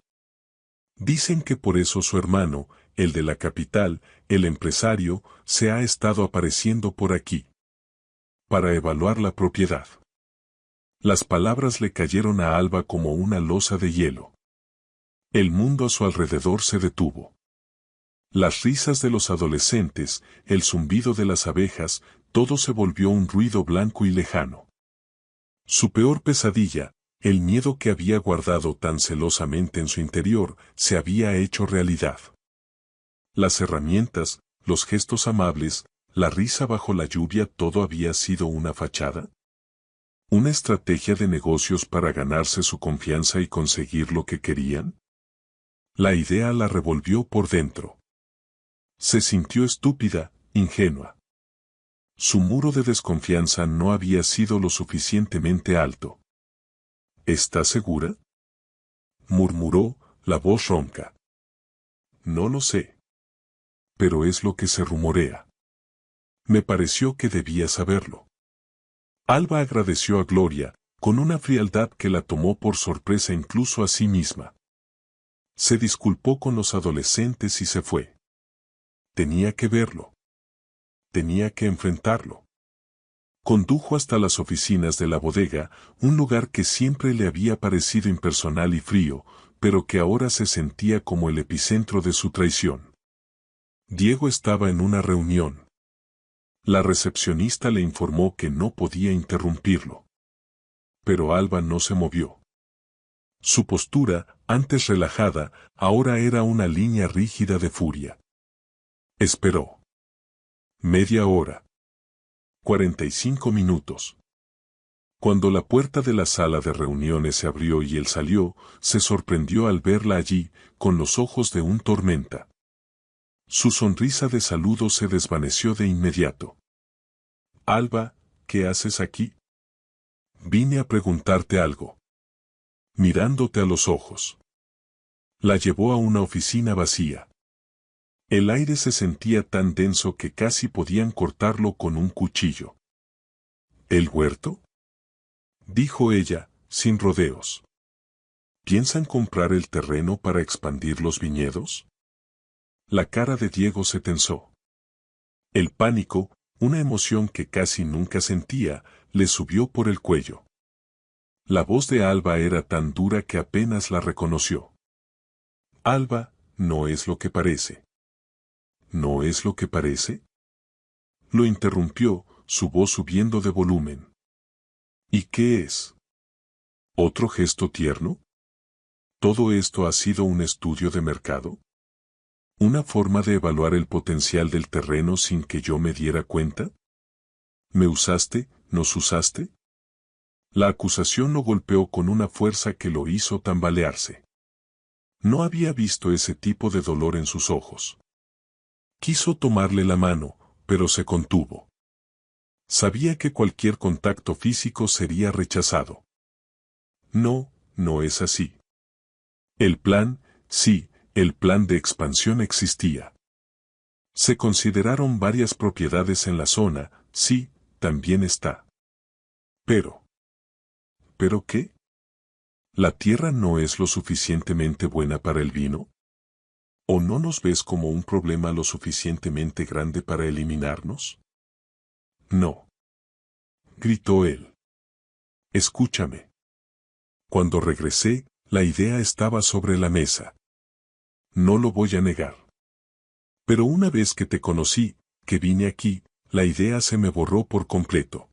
Dicen que por eso su hermano, el de la capital, el empresario, se ha estado apareciendo por aquí. Para evaluar la propiedad. Las palabras le cayeron a Alba como una losa de hielo. El mundo a su alrededor se detuvo. Las risas de los adolescentes, el zumbido de las abejas, todo se volvió un ruido blanco y lejano. Su peor pesadilla, el miedo que había guardado tan celosamente en su interior, se había hecho realidad. Las herramientas, los gestos amables, la risa bajo la lluvia, ¿todo había sido una fachada? ¿Una estrategia de negocios para ganarse su confianza y conseguir lo que querían? La idea la revolvió por dentro. Se sintió estúpida, ingenua. Su muro de desconfianza no había sido lo suficientemente alto. ¿Estás segura?, murmuró, la voz ronca. No lo sé. Pero es lo que se rumorea. Me pareció que debía saberlo. Alba agradeció a Gloria, con una frialdad que la tomó por sorpresa incluso a sí misma. Se disculpó con los adolescentes y se fue. Tenía que verlo. Tenía que enfrentarlo. Condujo hasta las oficinas de la bodega, un lugar que siempre le había parecido impersonal y frío, pero que ahora se sentía como el epicentro de su traición. Diego estaba en una reunión. La recepcionista le informó que no podía interrumpirlo. Pero Alba no se movió. Su postura, antes relajada, ahora era una línea rígida de furia. Esperó. Media hora. 45 minutos. Cuando la puerta de la sala de reuniones se abrió y él salió, se sorprendió al verla allí, con los ojos de un tormenta. Su sonrisa de saludo se desvaneció de inmediato. Alba, ¿qué haces aquí? Vine a preguntarte algo. Mirándote a los ojos. La llevó a una oficina vacía. El aire se sentía tan denso que casi podían cortarlo con un cuchillo. ¿El huerto? Dijo ella, sin rodeos. ¿Piensan comprar el terreno para expandir los viñedos? La cara de Diego se tensó. El pánico, una emoción que casi nunca sentía, le subió por el cuello. La voz de Alba era tan dura que apenas la reconoció. Alba, no es lo que parece. ¿No es lo que parece? Lo interrumpió, su voz subiendo de volumen. ¿Y qué es? ¿Otro gesto tierno? ¿Todo esto ha sido un estudio de mercado? ¿Una forma de evaluar el potencial del terreno sin que yo me diera cuenta? ¿Me usaste, nos usaste? La acusación lo golpeó con una fuerza que lo hizo tambalearse. No había visto ese tipo de dolor en sus ojos. Quiso tomarle la mano, pero se contuvo. Sabía que cualquier contacto físico sería rechazado. No, no es así. El plan, sí, el plan de expansión existía. Se consideraron varias propiedades en la zona, sí, también está. Pero... ¿pero qué? ¿La tierra no es lo suficientemente buena para el vino? ¿O no nos ves como un problema lo suficientemente grande para eliminarnos? No. Gritó él. Escúchame. Cuando regresé, la idea estaba sobre la mesa. No lo voy a negar. Pero una vez que te conocí, que vine aquí, la idea se me borró por completo.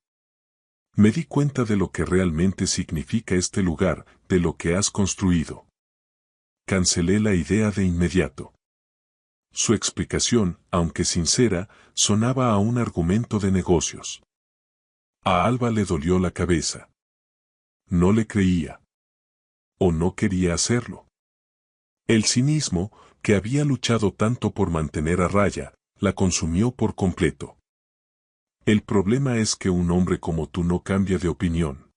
Me di cuenta de lo que realmente significa este lugar, de lo que has construido. Cancelé la idea de inmediato. Su explicación, aunque sincera, sonaba a un argumento de negocios. A Alba le dolió la cabeza. No le creía. O no quería hacerlo. El cinismo, que había luchado tanto por mantener a raya, la consumió por completo. El problema es que un hombre como tú no cambia de opinión.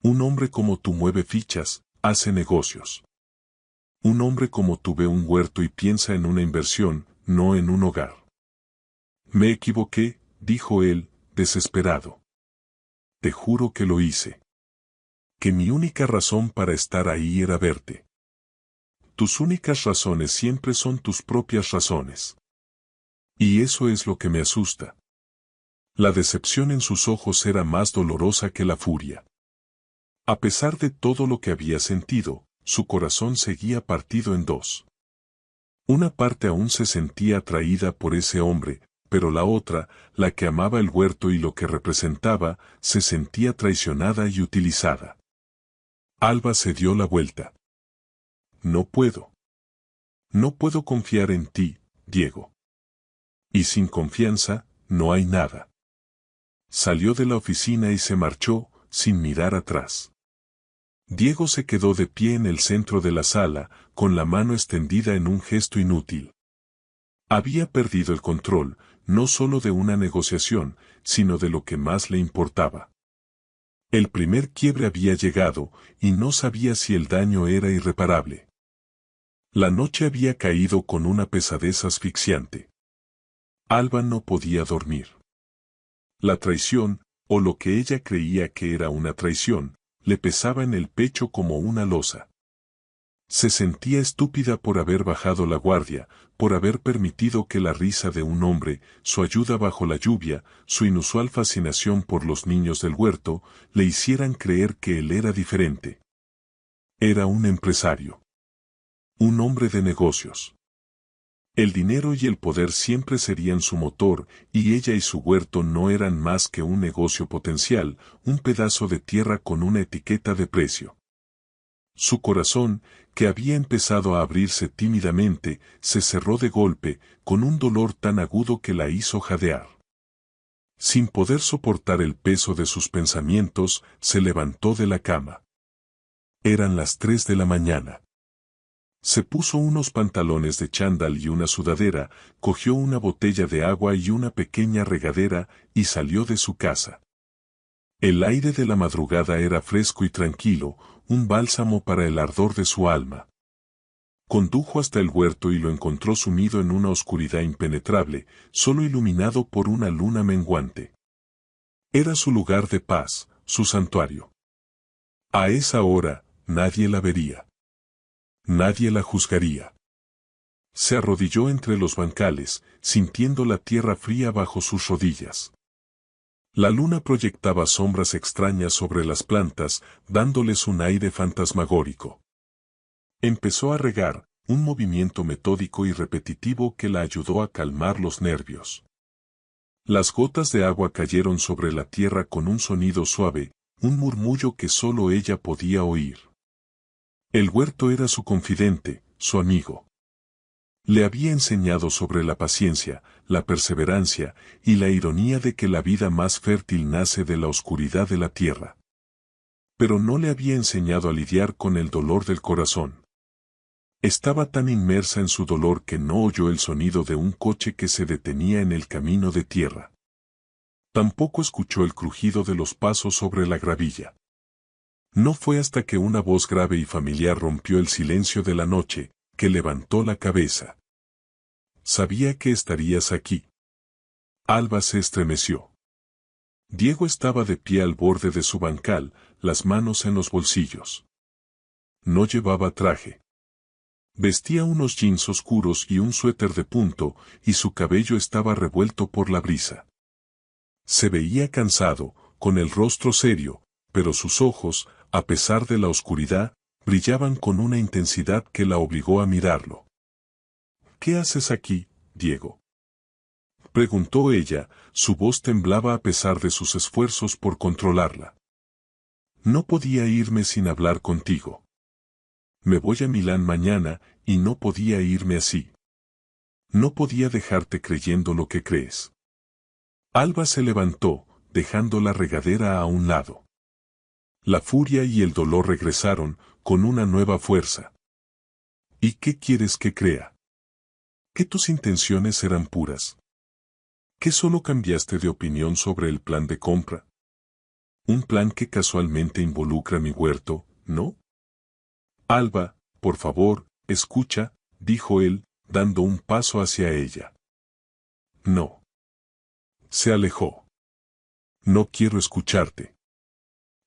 Un hombre como tú mueve fichas, hace negocios. Un hombre como tú ve un huerto y piensa en una inversión, no en un hogar. Me equivoqué, dijo él, desesperado. Te juro que lo hice. Que mi única razón para estar ahí era verte. Tus únicas razones siempre son tus propias razones. Y eso es lo que me asusta. La decepción en sus ojos era más dolorosa que la furia. A pesar de todo lo que había sentido, su corazón seguía partido en dos. Una parte aún se sentía atraída por ese hombre, pero la otra, la que amaba el huerto y lo que representaba, se sentía traicionada y utilizada. Alba se dio la vuelta. No puedo. No puedo confiar en ti, Diego. Y sin confianza, no hay nada. Salió de la oficina y se marchó, sin mirar atrás. Diego se quedó de pie en el centro de la sala, con la mano extendida en un gesto inútil. Había perdido el control, no solo de una negociación, sino de lo que más le importaba. El primer quiebre había llegado, y no sabía si el daño era irreparable. La noche había caído con una pesadez asfixiante. Alba no podía dormir. La traición, o lo que ella creía que era una traición, le pesaba en el pecho como una losa. Se sentía estúpida por haber bajado la guardia, por haber permitido que la risa de un hombre, su ayuda bajo la lluvia, su inusual fascinación por los niños del huerto, le hicieran creer que él era diferente. Era un empresario. Un hombre de negocios. El dinero y el poder siempre serían su motor, y ella y su huerto no eran más que un negocio potencial, un pedazo de tierra con una etiqueta de precio. Su corazón, que había empezado a abrirse tímidamente, se cerró de golpe, con un dolor tan agudo que la hizo jadear. Sin poder soportar el peso de sus pensamientos, se levantó de la cama. Eran las 3 de la mañana. Se puso unos pantalones de chándal y una sudadera, cogió una botella de agua y una pequeña regadera y salió de su casa. El aire de la madrugada era fresco y tranquilo, un bálsamo para el ardor de su alma. Condujo hasta el huerto y lo encontró sumido en una oscuridad impenetrable, solo iluminado por una luna menguante. Era su lugar de paz, su santuario. A esa hora, nadie la vería. Nadie la juzgaría. Se arrodilló entre los bancales, sintiendo la tierra fría bajo sus rodillas. La luna proyectaba sombras extrañas sobre las plantas, dándoles un aire fantasmagórico. Empezó a regar, un movimiento metódico y repetitivo que la ayudó a calmar los nervios. Las gotas de agua cayeron sobre la tierra con un sonido suave, un murmullo que solo ella podía oír. El huerto era su confidente, su amigo. Le había enseñado sobre la paciencia, la perseverancia y la ironía de que la vida más fértil nace de la oscuridad de la tierra. Pero no le había enseñado a lidiar con el dolor del corazón. Estaba tan inmersa en su dolor que no oyó el sonido de un coche que se detenía en el camino de tierra. Tampoco escuchó el crujido de los pasos sobre la gravilla. No fue hasta que una voz grave y familiar rompió el silencio de la noche, que levantó la cabeza. Sabía que estarías aquí. Alba se estremeció. Diego estaba de pie al borde de su bancal, las manos en los bolsillos. No llevaba traje. Vestía unos jeans oscuros y un suéter de punto, y su cabello estaba revuelto por la brisa. Se veía cansado, con el rostro serio, pero sus ojos, a pesar de la oscuridad, brillaban con una intensidad que la obligó a mirarlo. ¿Qué haces aquí, Diego?, preguntó ella, su voz temblaba a pesar de sus esfuerzos por controlarla. No podía irme sin hablar contigo. Me voy a Milán mañana, y no podía irme así. No podía dejarte creyendo lo que crees. Alba se levantó, dejando la regadera a un lado. La furia y el dolor regresaron, con una nueva fuerza. ¿Y qué quieres que crea? ¿Que tus intenciones eran puras? ¿Que solo cambiaste de opinión sobre el plan de compra? Un plan que casualmente involucra mi huerto, ¿no? Alba, por favor, escucha, dijo él, dando un paso hacia ella. No. Se alejó. No quiero escucharte.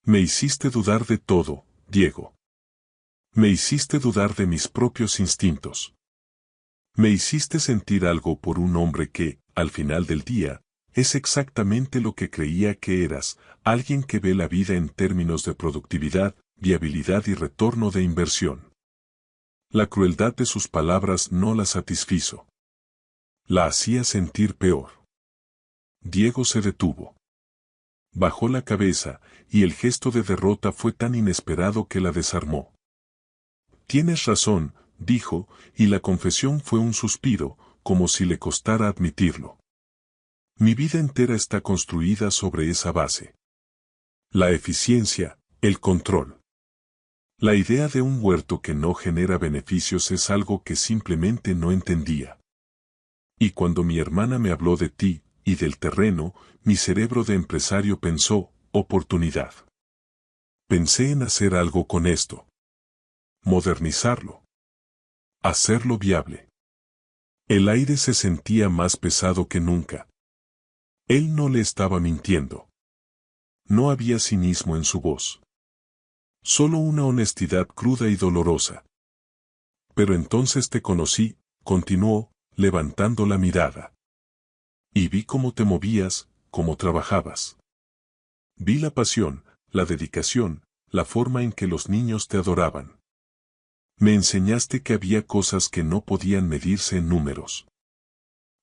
Me hiciste dudar de todo, Diego. Me hiciste dudar de mis propios instintos. Me hiciste sentir algo por un hombre que, al final del día, es exactamente lo que creía que eras, alguien que ve la vida en términos de productividad, viabilidad y retorno de inversión. La crueldad de sus palabras no la satisfizo. La hacía sentir peor. Diego se detuvo. Bajó la cabeza, y el gesto de derrota fue tan inesperado que la desarmó. Tienes razón, dijo, y la confesión fue un suspiro, como si le costara admitirlo. Mi vida entera está construida sobre esa base. La eficiencia, el control. La idea de un huerto que no genera beneficios es algo que simplemente no entendía. Y cuando mi hermana me habló de ti, y del terreno, mi cerebro de empresario pensó, oportunidad. Pensé en hacer algo con esto. Modernizarlo. Hacerlo viable. El aire se sentía más pesado que nunca. Él no le estaba mintiendo. No había cinismo en su voz. Solo una honestidad cruda y dolorosa. Pero entonces te conocí, continuó, levantando la mirada. Y vi cómo te movías, cómo trabajabas. Vi la pasión, la dedicación, la forma en que los niños te adoraban. Me enseñaste que había cosas que no podían medirse en números.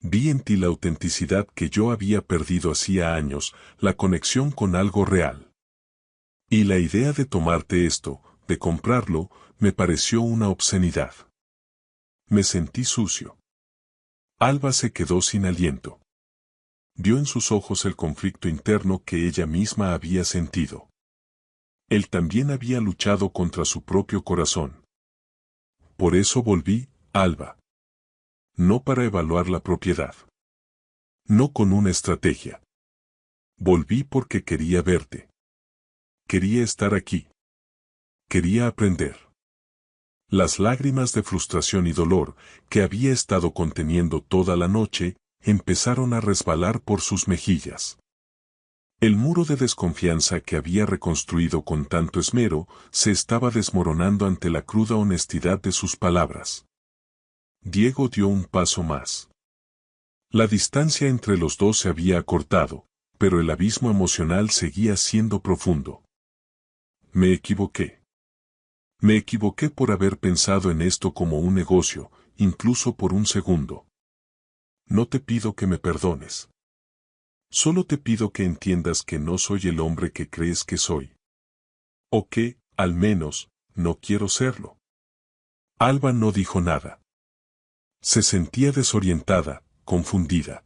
Vi en ti la autenticidad que yo había perdido hacía años, la conexión con algo real. Y la idea de tomarte esto, de comprarlo, me pareció una obscenidad. Me sentí sucio. Alba se quedó sin aliento. Vio en sus ojos el conflicto interno que ella misma había sentido. Él también había luchado contra su propio corazón. Por eso volví, Alba. No para evaluar la propiedad. No con una estrategia. Volví porque quería verte. Quería estar aquí. Quería aprender. Las lágrimas de frustración y dolor, que había estado conteniendo toda la noche, empezaron a resbalar por sus mejillas. El muro de desconfianza que había reconstruido con tanto esmero se estaba desmoronando ante la cruda honestidad de sus palabras. Diego dio un paso más. La distancia entre los dos se había acortado, pero el abismo emocional seguía siendo profundo. Me equivoqué. Me equivoqué por haber pensado en esto como un negocio, incluso por un segundo. No te pido que me perdones. Solo te pido que entiendas que no soy el hombre que crees que soy. O que, al menos, no quiero serlo. Alba no dijo nada. Se sentía desorientada, confundida.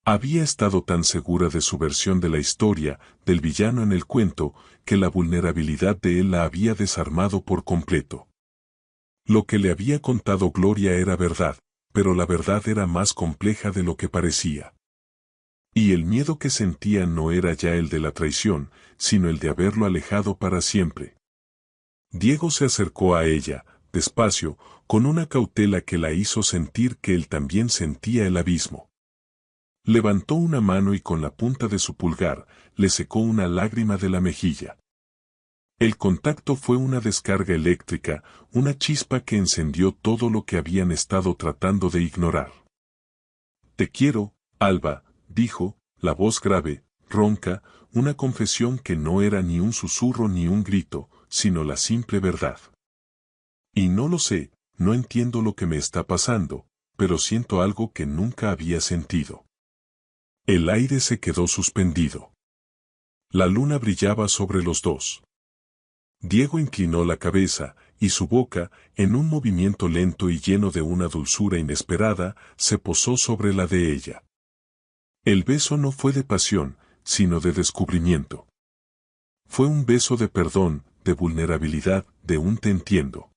Había estado tan segura de su versión de la historia, del villano en el cuento, que la vulnerabilidad de él la había desarmado por completo. Lo que le había contado Gloria era verdad, pero la verdad era más compleja de lo que parecía. Y el miedo que sentía no era ya el de la traición, sino el de haberlo alejado para siempre. Diego se acercó a ella, despacio, con una cautela que la hizo sentir que él también sentía el abismo. Levantó una mano y con la punta de su pulgar, le secó una lágrima de la mejilla. El contacto fue una descarga eléctrica, una chispa que encendió todo lo que habían estado tratando de ignorar. Te quiero, Alba, dijo, la voz grave, ronca, una confesión que no era ni un susurro ni un grito, sino la simple verdad. Y no lo sé, no entiendo lo que me está pasando, pero siento algo que nunca había sentido. El aire se quedó suspendido. La luna brillaba sobre los dos. Diego inclinó la cabeza, y su boca, en un movimiento lento y lleno de una dulzura inesperada, se posó sobre la de ella. El beso no fue de pasión, sino de descubrimiento. Fue un beso de perdón, de vulnerabilidad, de un te entiendo.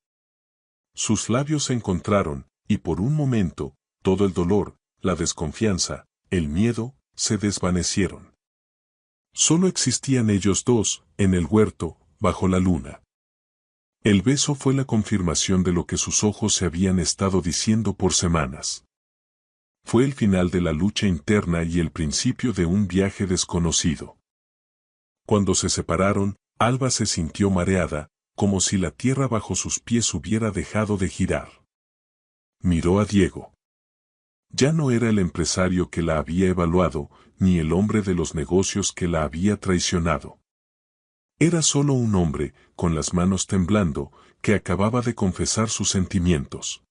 Sus labios se encontraron, y por un momento, todo el dolor, la desconfianza, el miedo, se desvanecieron. Solo existían ellos dos, en el huerto, bajo la luna. El beso fue la confirmación de lo que sus ojos se habían estado diciendo por semanas. Fue el final de la lucha interna y el principio de un viaje desconocido. Cuando se separaron, Alba se sintió mareada, como si la tierra bajo sus pies hubiera dejado de girar. Miró a Diego. Ya no era el empresario que la había evaluado, ni el hombre de los negocios que la había traicionado. Era solo un hombre, con las manos temblando, que acababa de confesar sus sentimientos.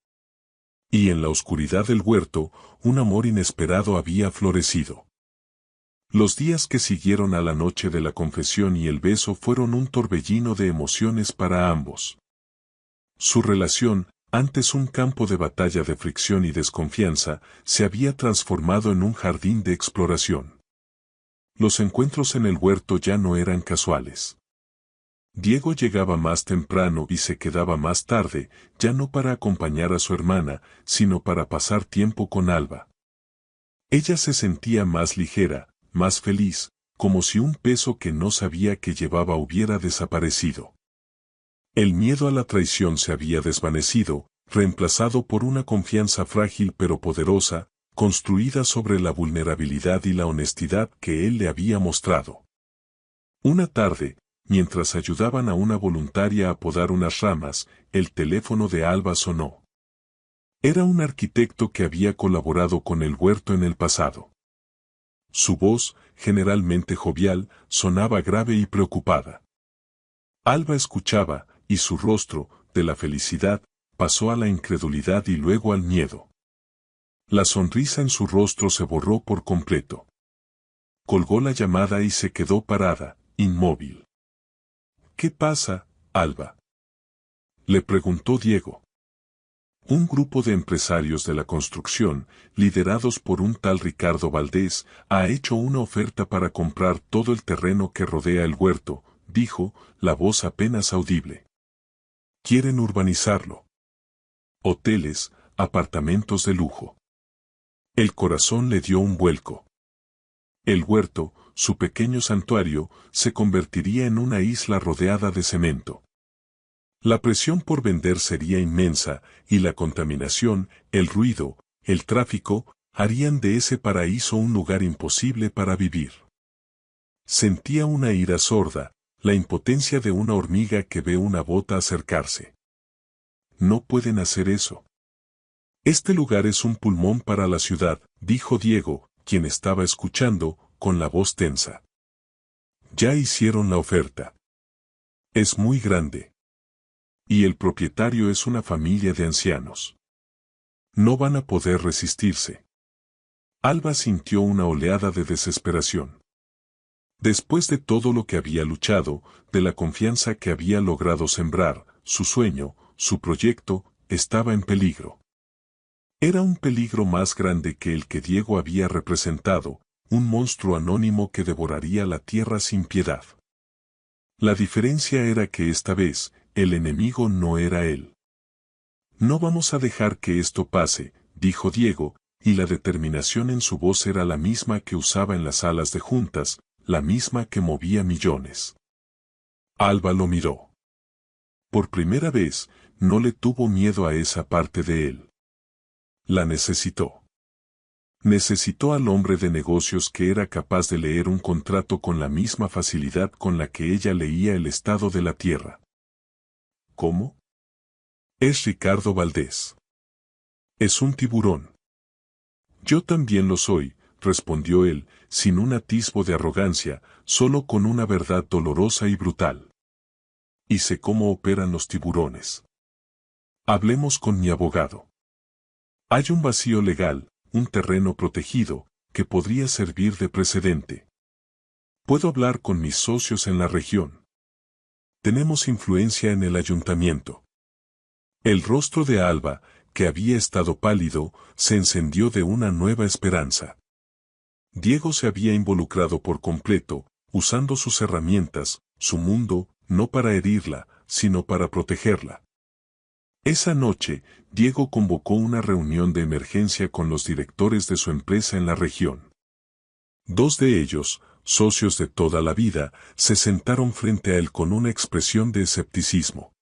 Y en la oscuridad del huerto, un amor inesperado había florecido. Los días que siguieron a la noche de la confesión y el beso fueron un torbellino de emociones para ambos. Su relación, antes un campo de batalla de fricción y desconfianza, se había transformado en un jardín de exploración. Los encuentros en el huerto ya no eran casuales. Diego llegaba más temprano y se quedaba más tarde, ya no para acompañar a su hermana, sino para pasar tiempo con Alba. Ella se sentía más ligera, más feliz, como si un peso que no sabía que llevaba hubiera desaparecido. El miedo a la traición se había desvanecido, reemplazado por una confianza frágil pero poderosa, construida sobre la vulnerabilidad y la honestidad que él le había mostrado. Una tarde, mientras ayudaban a una voluntaria a podar unas ramas, el teléfono de Alba sonó. Era un arquitecto que había colaborado con el huerto en el pasado. Su voz, generalmente jovial, sonaba grave y preocupada. Alba escuchaba, y su rostro, de la felicidad, pasó a la incredulidad y luego al miedo. La sonrisa en su rostro se borró por completo. Colgó la llamada y se quedó parada, inmóvil. ¿Qué pasa, Alba?, le preguntó Diego. Un grupo de empresarios de la construcción, liderados por un tal Ricardo Valdés, ha hecho una oferta para comprar todo el terreno que rodea el huerto, dijo, la voz apenas audible. Quieren urbanizarlo. hoteles, apartamentos de lujo. El corazón le dio un vuelco. El huerto, su pequeño santuario, se convertiría en una isla rodeada de cemento. La presión por vender sería inmensa, y la contaminación, el ruido, el tráfico, harían de ese paraíso un lugar imposible para vivir. Sentía una ira sorda, la impotencia de una hormiga que ve una bota acercarse. No pueden hacer eso. Este lugar es un pulmón para la ciudad, dijo Diego, quien estaba escuchando, con la voz tensa. Ya hicieron la oferta. Es muy grande. Y el propietario es una familia de ancianos. No van a poder resistirse. Alba sintió una oleada de desesperación. Después de todo lo que había luchado, de la confianza que había logrado sembrar, su sueño, su proyecto, estaba en peligro. Era un peligro más grande que el que Diego había representado, un monstruo anónimo que devoraría la tierra sin piedad. La diferencia era que esta vez, el enemigo no era él. No vamos a dejar que esto pase, dijo Diego, y la determinación en su voz era la misma que usaba en las salas de juntas, la misma que movía millones. Alba lo miró. Por primera vez, no le tuvo miedo a esa parte de él. La necesitó. Necesitó al hombre de negocios que era capaz de leer un contrato con la misma facilidad con la que ella leía el estado de la tierra. ¿Cómo? Es Ricardo Valdés. Es un tiburón. Yo también lo soy, respondió él, sin un atisbo de arrogancia, solo con una verdad dolorosa y brutal. Y sé cómo operan los tiburones. Hablemos con mi abogado. Hay un vacío legal, un terreno protegido, que podría servir de precedente. Puedo hablar con mis socios en la región. Tenemos influencia en el ayuntamiento. El rostro de Alba, que había estado pálido, se encendió de una nueva esperanza. Diego se había involucrado por completo, usando sus herramientas, su mundo, no para herirla, sino para protegerla. Esa noche, Diego convocó una reunión de emergencia con los directores de su empresa en la región. Dos de ellos, socios de toda la vida, se sentaron frente a él con una expresión de escepticismo.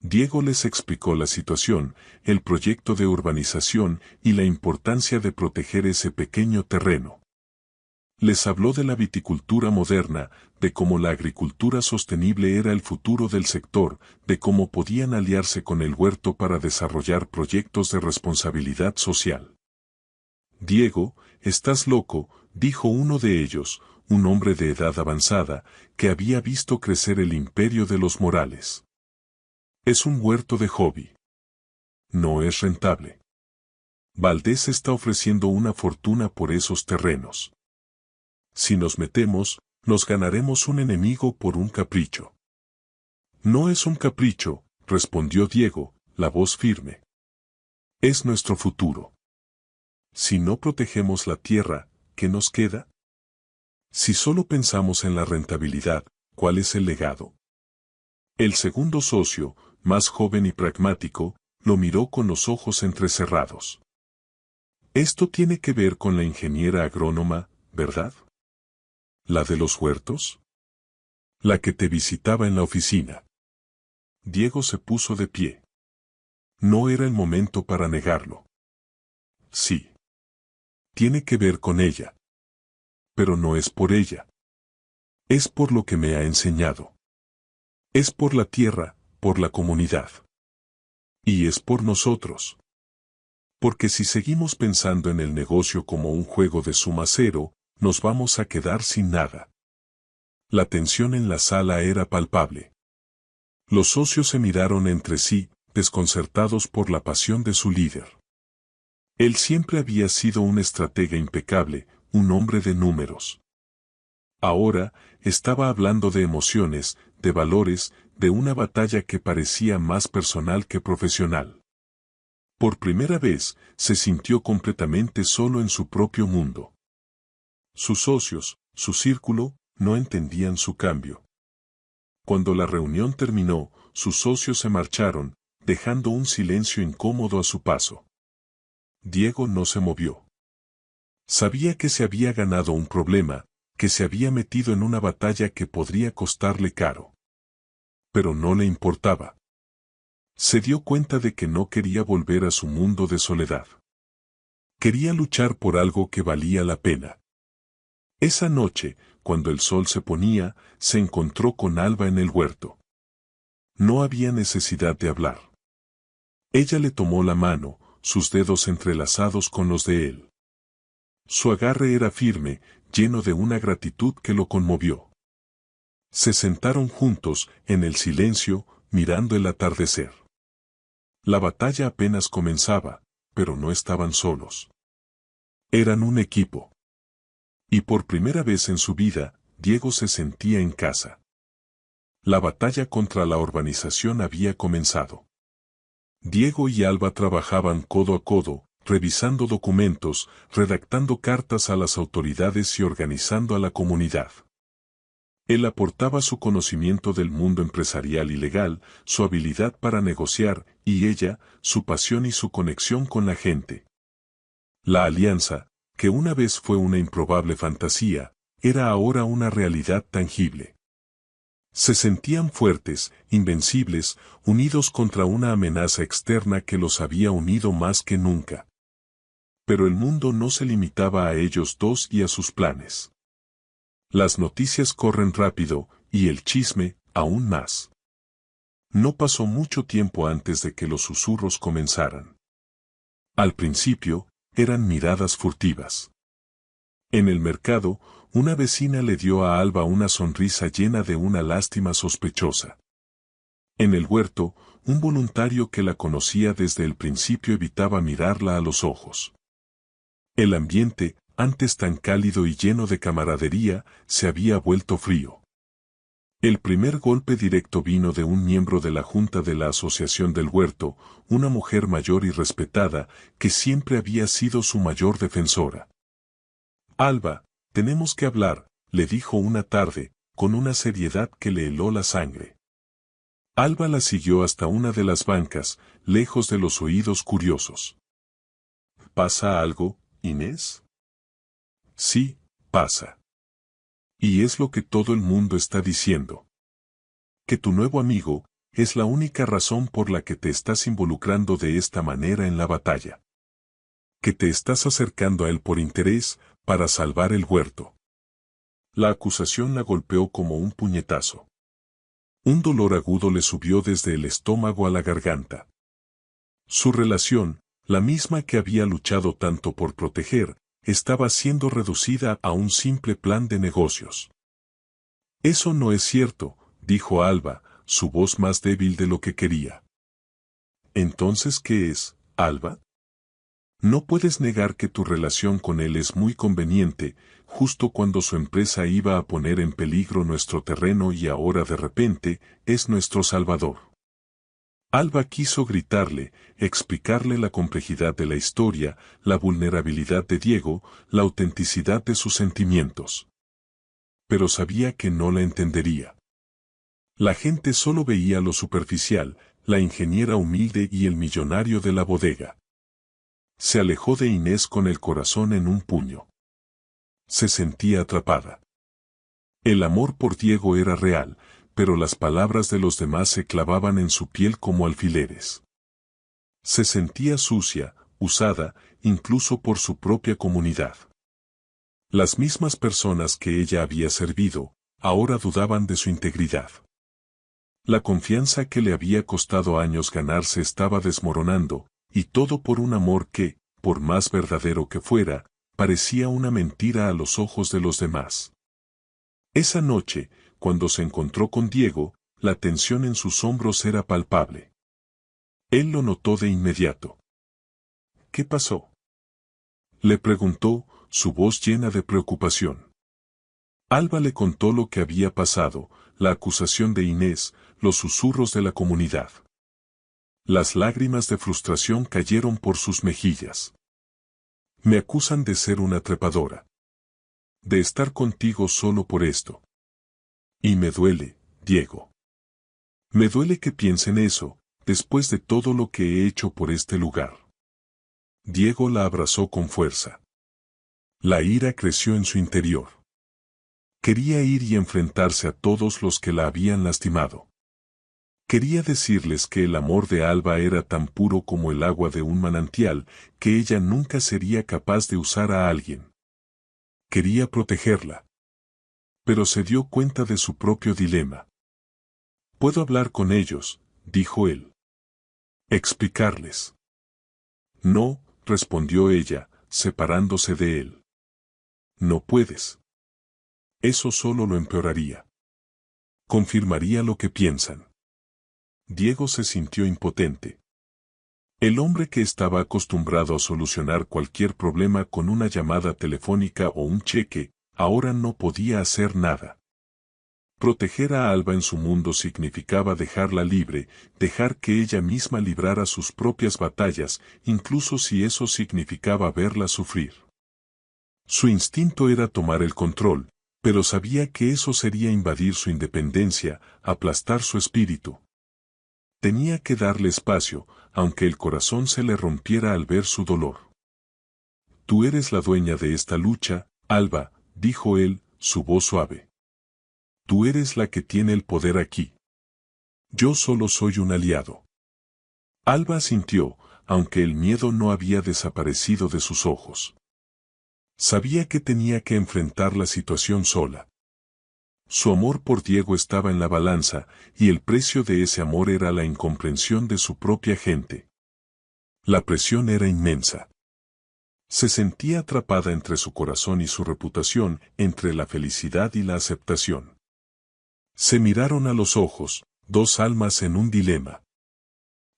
Diego les explicó la situación, el proyecto de urbanización y la importancia de proteger ese pequeño terreno. Les habló de la viticultura moderna, de cómo la agricultura sostenible era el futuro del sector, de cómo podían aliarse con el huerto para desarrollar proyectos de responsabilidad social. Diego, estás loco, dijo uno de ellos, un hombre de edad avanzada, que había visto crecer el imperio de los Morales. Es un huerto de hobby. No es rentable. Valdés está ofreciendo una fortuna por esos terrenos. Si nos metemos, nos ganaremos un enemigo por un capricho. No es un capricho, respondió Diego, la voz firme. Es nuestro futuro. Si no protegemos la tierra, ¿qué nos queda? Si solo pensamos en la rentabilidad, ¿cuál es el legado? El segundo socio, más joven y pragmático, lo miró con los ojos entrecerrados. Esto tiene que ver con la ingeniera agrónoma, ¿verdad? ¿La de los huertos? La que te visitaba en la oficina. Diego se puso de pie. No era el momento para negarlo. Sí. Tiene que ver con ella. Pero no es por ella. Es por lo que me ha enseñado. Es por la tierra, por la comunidad. Y es por nosotros. Porque si seguimos pensando en el negocio como un juego de suma cero, nos vamos a quedar sin nada. La tensión en la sala era palpable. Los socios se miraron entre sí, desconcertados por la pasión de su líder. Él siempre había sido un estratega impecable, un hombre de números. Ahora, estaba hablando de emociones, de valores, de una batalla que parecía más personal que profesional. Por primera vez, se sintió completamente solo en su propio mundo. Sus socios, su círculo, no entendían su cambio. Cuando la reunión terminó, sus socios se marcharon, dejando un silencio incómodo a su paso. Diego no se movió. Sabía que se había ganado un problema, que se había metido en una batalla que podría costarle caro. Pero no le importaba. Se dio cuenta de que no quería volver a su mundo de soledad. Quería luchar por algo que valía la pena. Esa noche, cuando el sol se ponía, se encontró con Alba en el huerto. No había necesidad de hablar. Ella le tomó la mano, sus dedos entrelazados con los de él. Su agarre era firme, lleno de una gratitud que lo conmovió. Se sentaron juntos, en el silencio, mirando el atardecer. La batalla apenas comenzaba, pero no estaban solos. Eran un equipo. Y por primera vez en su vida, Diego se sentía en casa. La batalla contra la urbanización había comenzado. Diego y Alba trabajaban codo a codo, revisando documentos, redactando cartas a las autoridades y organizando a la comunidad. Él aportaba su conocimiento del mundo empresarial y legal, su habilidad para negociar, y ella, su pasión y su conexión con la gente. La alianza, que una vez fue una improbable fantasía, era ahora una realidad tangible. Se sentían fuertes, invencibles, unidos contra una amenaza externa que los había unido más que nunca. Pero el mundo no se limitaba a ellos dos y a sus planes. Las noticias corren rápido, y el chisme, aún más. No pasó mucho tiempo antes de que los susurros comenzaran. Al principio, eran miradas furtivas. En el mercado, una vecina le dio a Alba una sonrisa llena de una lástima sospechosa. En el huerto, un voluntario que la conocía desde el principio evitaba mirarla a los ojos. El ambiente, antes tan cálido y lleno de camaradería, se había vuelto frío. El primer golpe directo vino de un miembro de la junta de la Asociación del Huerto, una mujer mayor y respetada, que siempre había sido su mayor defensora. Alba, tenemos que hablar, le dijo una tarde, con una seriedad que le heló la sangre. Alba la siguió hasta una de las bancas, lejos de los oídos curiosos. ¿Pasa algo, Inés? Sí, pasa. Y es lo que todo el mundo está diciendo. Que tu nuevo amigo es la única razón por la que te estás involucrando de esta manera en la batalla. Que te estás acercando a él por interés, para salvar el huerto. La acusación la golpeó como un puñetazo. Un dolor agudo le subió desde el estómago a la garganta. Su relación, la misma que había luchado tanto por proteger, estaba siendo reducida a un simple plan de negocios. Eso no es cierto, dijo Alba, su voz más débil de lo que quería. ¿Entonces qué es, Alba? No puedes negar que tu relación con él es muy conveniente, justo cuando su empresa iba a poner en peligro nuestro terreno y ahora de repente, es nuestro salvador. Alba quiso gritarle, explicarle la complejidad de la historia, la vulnerabilidad de Diego, la autenticidad de sus sentimientos. Pero sabía que no la entendería. La gente solo veía lo superficial, la ingeniera humilde y el millonario de la bodega. Se alejó de Inés con el corazón en un puño. Se sentía atrapada. El amor por Diego era real, pero las palabras de los demás se clavaban en su piel como alfileres. Se sentía sucia, usada, incluso por su propia comunidad. Las mismas personas que ella había servido, ahora dudaban de su integridad. La confianza que le había costado años ganarse estaba desmoronando, y todo por un amor que, por más verdadero que fuera, parecía una mentira a los ojos de los demás. Esa noche, cuando se encontró con Diego, la tensión en sus hombros era palpable. Él lo notó de inmediato. ¿Qué pasó?, le preguntó, su voz llena de preocupación. Alba le contó lo que había pasado, la acusación de Inés, los susurros de la comunidad. Las lágrimas de frustración cayeron por sus mejillas. Me acusan de ser una trepadora. De estar contigo solo por esto. Y me duele, Diego. Me duele que piensen eso, después de todo lo que he hecho por este lugar. Diego la abrazó con fuerza. La ira creció en su interior. Quería ir y enfrentarse a todos los que la habían lastimado. Quería decirles que el amor de Alba era tan puro como el agua de un manantial, que ella nunca sería capaz de usar a alguien. Quería protegerla. Pero se dio cuenta de su propio dilema. «Puedo hablar con ellos», dijo él. «Explicarles». «No», respondió ella, separándose de él. «No puedes. Eso solo lo empeoraría. Confirmaría lo que piensan». Diego se sintió impotente. El hombre que estaba acostumbrado a solucionar cualquier problema con una llamada telefónica o un cheque, ahora no podía hacer nada. Proteger a Alba en su mundo significaba dejarla libre, dejar que ella misma librara sus propias batallas, incluso si eso significaba verla sufrir. Su instinto era tomar el control, pero sabía que eso sería invadir su independencia, aplastar su espíritu. Tenía que darle espacio, aunque el corazón se le rompiera al ver su dolor. «Tú eres la dueña de esta lucha, Alba», dijo él, su voz suave. «Tú eres la que tiene el poder aquí. Yo solo soy un aliado». Alba sintió, aunque el miedo no había desaparecido de sus ojos. Sabía que tenía que enfrentar la situación sola. Su amor por Diego estaba en la balanza, y el precio de ese amor era la incomprensión de su propia gente. La presión era inmensa. Se sentía atrapada entre su corazón y su reputación, entre la felicidad y la aceptación. Se miraron a los ojos, dos almas en un dilema.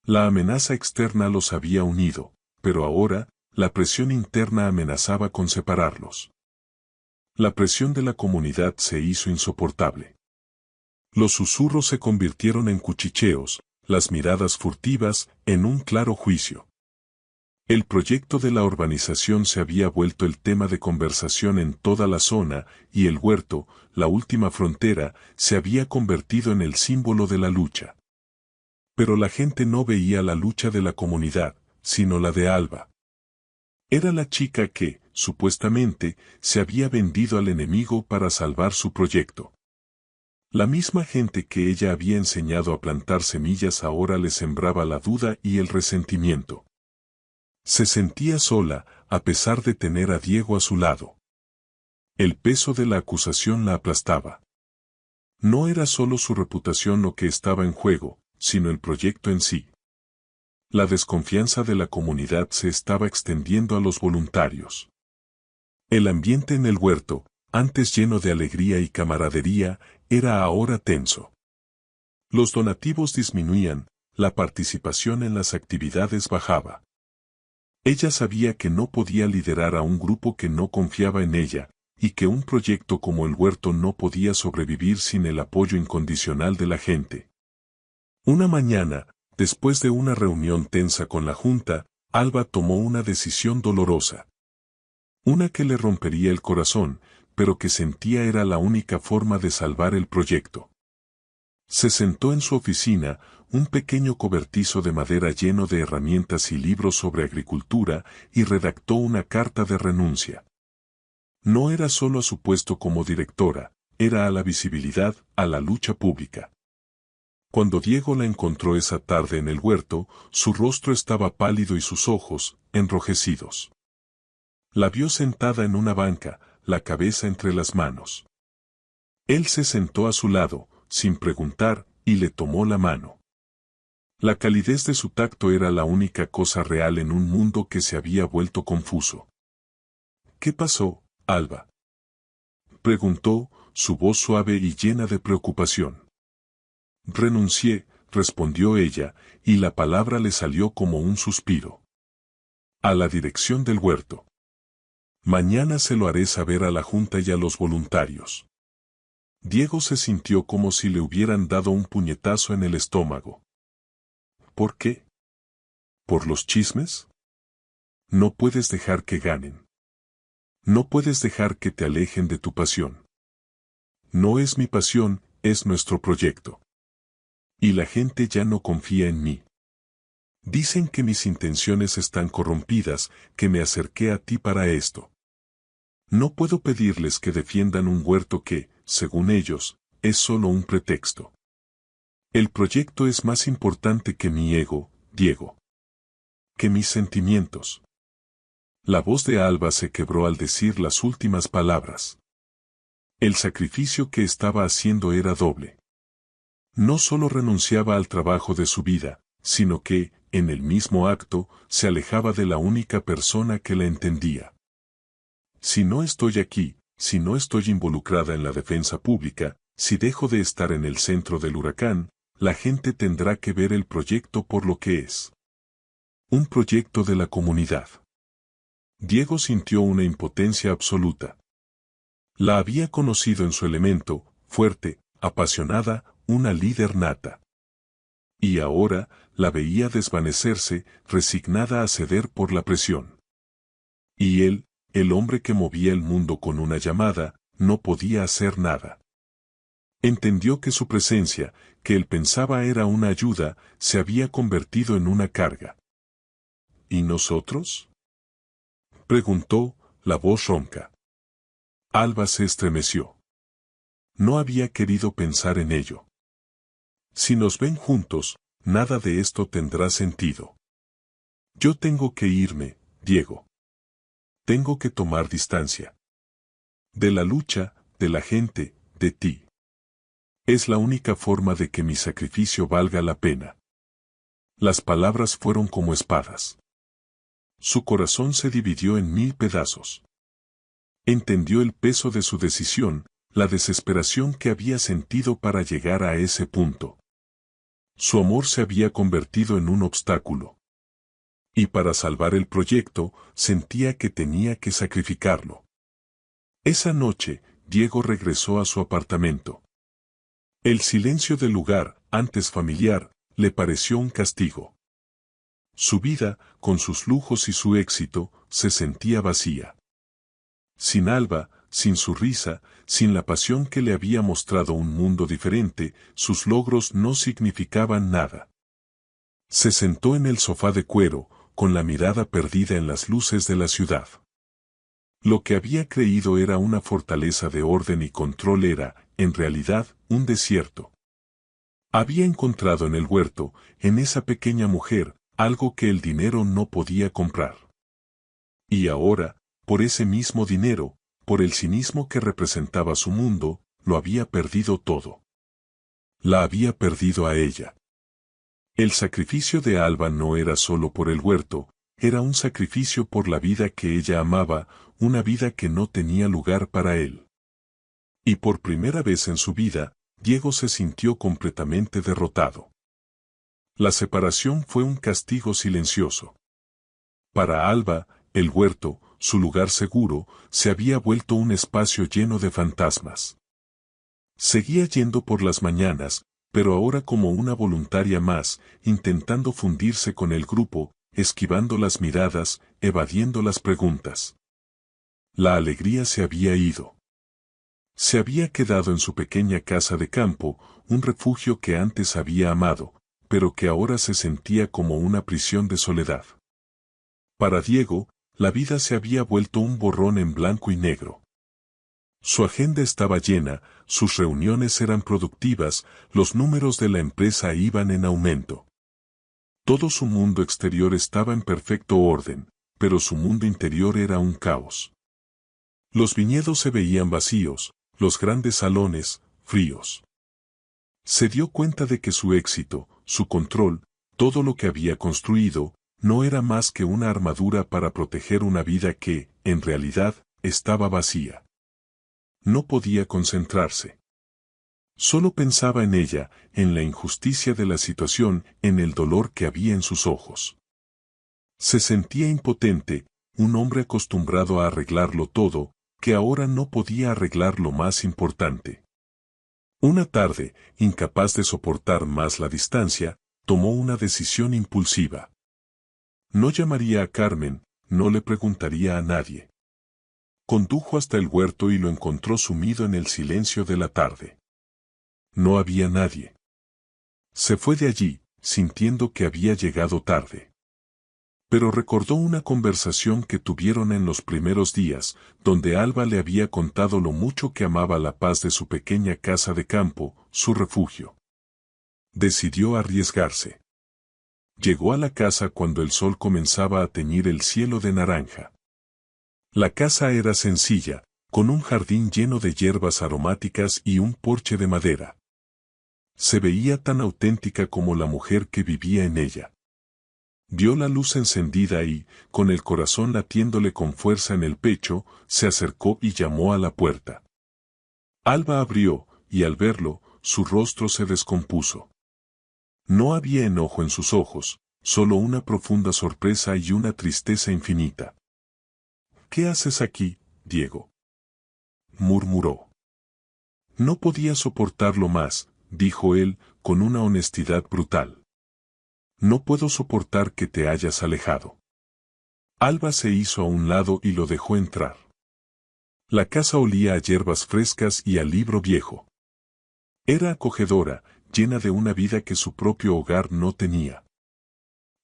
La amenaza externa los había unido, pero ahora, la presión interna amenazaba con separarlos. La presión de la comunidad se hizo insoportable. Los susurros se convirtieron en cuchicheos, las miradas furtivas, en un claro juicio. El proyecto de la urbanización se había vuelto el tema de conversación en toda la zona, y el huerto, la última frontera, se había convertido en el símbolo de la lucha. Pero la gente no veía la lucha de la comunidad, sino la de Alba. Era la chica que, supuestamente, se había vendido al enemigo para salvar su proyecto. La misma gente que ella había enseñado a plantar semillas ahora le sembraba la duda y el resentimiento. Se sentía sola, a pesar de tener a Diego a su lado. El peso de la acusación la aplastaba. No era solo su reputación lo que estaba en juego, sino el proyecto en sí. La desconfianza de la comunidad se estaba extendiendo a los voluntarios. El ambiente en el huerto, antes lleno de alegría y camaradería, era ahora tenso. Los donativos disminuían, la participación en las actividades bajaba. Ella sabía que no podía liderar a un grupo que no confiaba en ella, y que un proyecto como el huerto no podía sobrevivir sin el apoyo incondicional de la gente. Una mañana, después de una reunión tensa con la Junta, Alba tomó una decisión dolorosa. Una que le rompería el corazón, pero que sentía era la única forma de salvar el proyecto. Se sentó en su oficina, un pequeño cobertizo de madera lleno de herramientas y libros sobre agricultura, y redactó una carta de renuncia. No era solo a su puesto como directora, era a la visibilidad, a la lucha pública. Cuando Diego la encontró esa tarde en el huerto, su rostro estaba pálido y sus ojos, enrojecidos. La vio sentada en una banca, la cabeza entre las manos. Él se sentó a su lado, sin preguntar, y le tomó la mano. La calidez de su tacto era la única cosa real en un mundo que se había vuelto confuso. «¿Qué pasó, Alba?», preguntó, su voz suave y llena de preocupación. «Renuncié», respondió ella, y la palabra le salió como un suspiro. «A la dirección del huerto. Mañana se lo haré saber a la Junta y a los voluntarios». Diego se sintió como si le hubieran dado un puñetazo en el estómago. ¿Por qué? ¿Por los chismes? No puedes dejar que ganen. No puedes dejar que te alejen de tu pasión. No es mi pasión, es nuestro proyecto. Y la gente ya no confía en mí. Dicen que mis intenciones están corrompidas, que me acerqué a ti para esto. No puedo pedirles que defiendan un huerto que, según ellos, es solo un pretexto. El proyecto es más importante que mi ego, Diego. Que mis sentimientos. La voz de Alba se quebró al decir las últimas palabras. El sacrificio que estaba haciendo era doble. No solo renunciaba al trabajo de su vida, sino que, en el mismo acto, se alejaba de la única persona que la entendía. Si no estoy aquí, si no estoy involucrada en la defensa pública, si dejo de estar en el centro del huracán, la gente tendrá que ver el proyecto por lo que es. Un proyecto de la comunidad. Diego sintió una impotencia absoluta. La había conocido en su elemento, fuerte, apasionada, una líder nata. Y ahora, la veía desvanecerse, resignada a ceder por la presión. Y él, el hombre que movía el mundo con una llamada, no podía hacer nada. Entendió que su presencia, que él pensaba era una ayuda, se había convertido en una carga. ¿Y nosotros?, preguntó, la voz ronca. Alba se estremeció. No había querido pensar en ello. Si nos ven juntos, nada de esto tendrá sentido. Yo tengo que irme, Diego. Tengo que tomar distancia. De la lucha, de la gente, de ti. Es la única forma de que mi sacrificio valga la pena. Las palabras fueron como espadas. Su corazón se dividió en 1000 pedazos. Entendió el peso de su decisión, la desesperación que había sentido para llegar a ese punto. Su amor se había convertido en un obstáculo. Y para salvar el proyecto, sentía que tenía que sacrificarlo. Esa noche, Diego regresó a su apartamento. El silencio del lugar, antes familiar, le pareció un castigo. Su vida, con sus lujos y su éxito, se sentía vacía. Sin Alba, sin su risa, sin la pasión que le había mostrado un mundo diferente, sus logros no significaban nada. Se sentó en el sofá de cuero, con la mirada perdida en las luces de la ciudad. Lo que había creído era una fortaleza de orden y control era, en realidad, un desierto. Había encontrado en el huerto, en esa pequeña mujer, algo que el dinero no podía comprar. Y ahora, por ese mismo dinero, por el cinismo que representaba su mundo, lo había perdido todo. La había perdido a ella. El sacrificio de Alba no era solo por el huerto, era un sacrificio por la vida que ella amaba, una vida que no tenía lugar para él. Y por primera vez en su vida, Diego se sintió completamente derrotado. La separación fue un castigo silencioso. Para Alba, el huerto, su lugar seguro, se había vuelto un espacio lleno de fantasmas. Seguía yendo por las mañanas, pero ahora como una voluntaria más, intentando fundirse con el grupo, esquivando las miradas, evadiendo las preguntas. La alegría se había ido. Se había quedado en su pequeña casa de campo, un refugio que antes había amado, pero que ahora se sentía como una prisión de soledad. Para Diego, la vida se había vuelto un borrón en blanco y negro. Su agenda estaba llena, sus reuniones eran productivas, los números de la empresa iban en aumento. Todo su mundo exterior estaba en perfecto orden, pero su mundo interior era un caos. Los viñedos se veían vacíos, los grandes salones, fríos. Se dio cuenta de que su éxito, su control, todo lo que había construido, no era más que una armadura para proteger una vida que, en realidad, estaba vacía. No podía concentrarse. Solo pensaba en ella, en la injusticia de la situación, en el dolor que había en sus ojos. Se sentía impotente, un hombre acostumbrado a arreglarlo todo, que ahora no podía arreglar lo más importante. Una tarde, incapaz de soportar más la distancia, tomó una decisión impulsiva. No llamaría a Carmen, no le preguntaría a nadie. Condujo hasta el huerto y lo encontró sumido en el silencio de la tarde. No había nadie. Se fue de allí, sintiendo que había llegado tarde. Pero recordó una conversación que tuvieron en los primeros días, donde Alba le había contado lo mucho que amaba la paz de su pequeña casa de campo, su refugio. Decidió arriesgarse. Llegó a la casa cuando el sol comenzaba a teñir el cielo de naranja. La casa era sencilla, con un jardín lleno de hierbas aromáticas y un porche de madera. Se veía tan auténtica como la mujer que vivía en ella. Vio la luz encendida y, con el corazón latiéndole con fuerza en el pecho, se acercó y llamó a la puerta. Alba abrió, y al verlo, su rostro se descompuso. No había enojo en sus ojos, solo una profunda sorpresa y una tristeza infinita. «¿Qué haces aquí, Diego?», murmuró. No podía soportarlo más, dijo él, con una honestidad brutal. No puedo soportar que te hayas alejado. Alba se hizo a un lado y lo dejó entrar. La casa olía a hierbas frescas y a libro viejo. Era acogedora, llena de una vida que su propio hogar no tenía.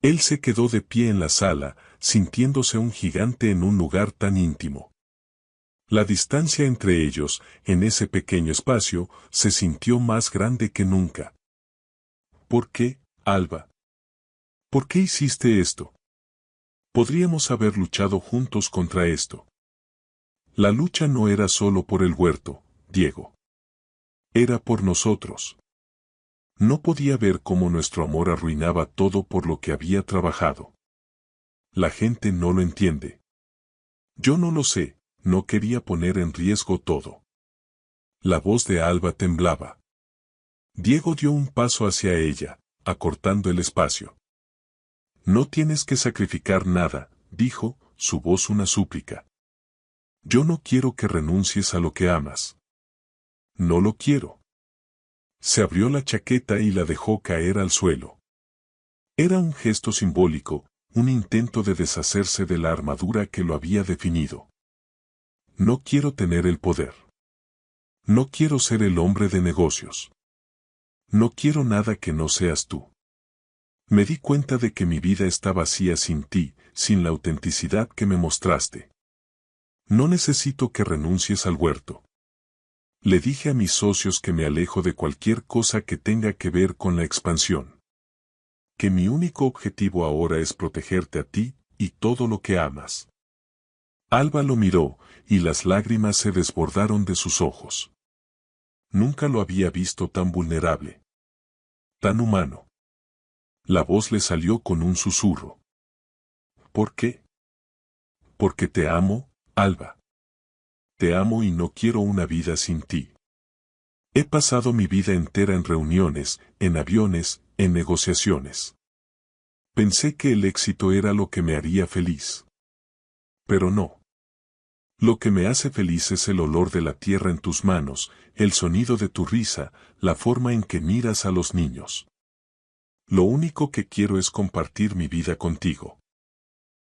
Él se quedó de pie en la sala, sintiéndose un gigante en un lugar tan íntimo. La distancia entre ellos, en ese pequeño espacio, se sintió más grande que nunca. ¿Por qué, Alba? ¿Por qué hiciste esto? Podríamos haber luchado juntos contra esto. La lucha no era solo por el huerto, Diego. Era por nosotros. No podía ver cómo nuestro amor arruinaba todo por lo que había trabajado. La gente no lo entiende. Yo no lo sé, no quería poner en riesgo todo. La voz de Alba temblaba. Diego dio un paso hacia ella, acortando el espacio. No tienes que sacrificar nada, dijo, su voz una súplica. Yo no quiero que renuncies a lo que amas. No lo quiero. Se abrió la chaqueta y la dejó caer al suelo. Era un gesto simbólico, un intento de deshacerse de la armadura que lo había definido. No quiero tener el poder. No quiero ser el hombre de negocios. No quiero nada que no seas tú. Me di cuenta de que mi vida está vacía sin ti, sin la autenticidad que me mostraste. No necesito que renuncies al huerto. Le dije a mis socios que me alejo de cualquier cosa que tenga que ver con la expansión. Que mi único objetivo ahora es protegerte a ti y todo lo que amas. Alba lo miró, y las lágrimas se desbordaron de sus ojos. Nunca lo había visto tan vulnerable. Tan humano. La voz le salió con un susurro. ¿Por qué? Porque te amo, Alba. Te amo y no quiero una vida sin ti. He pasado mi vida entera en reuniones, en aviones, en negociaciones. Pensé que el éxito era lo que me haría feliz. Pero no. Lo que me hace feliz es el olor de la tierra en tus manos, el sonido de tu risa, la forma en que miras a los niños. Lo único que quiero es compartir mi vida contigo.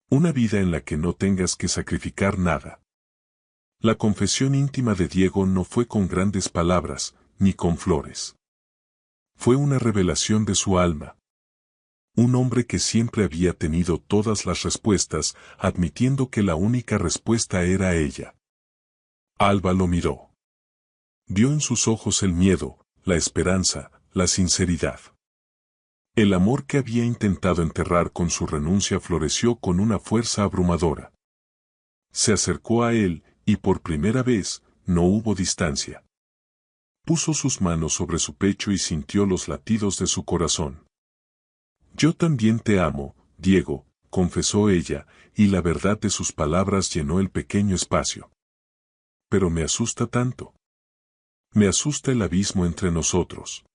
Una vida en la que no tengas que sacrificar nada. La confesión íntima de Diego no fue con grandes palabras, ni con flores. Fue una revelación de su alma. Un hombre que siempre había tenido todas las respuestas, admitiendo que la única respuesta era ella. Alba lo miró. Vio en sus ojos el miedo, la esperanza, la sinceridad. El amor que había intentado enterrar con su renuncia floreció con una fuerza abrumadora. Se acercó a él, y por primera vez, no hubo distancia. Puso sus manos sobre su pecho y sintió los latidos de su corazón. Yo también te amo, Diego, confesó ella, y la verdad de sus palabras llenó el pequeño espacio. Pero me asusta tanto. Me asusta el abismo entre nosotros.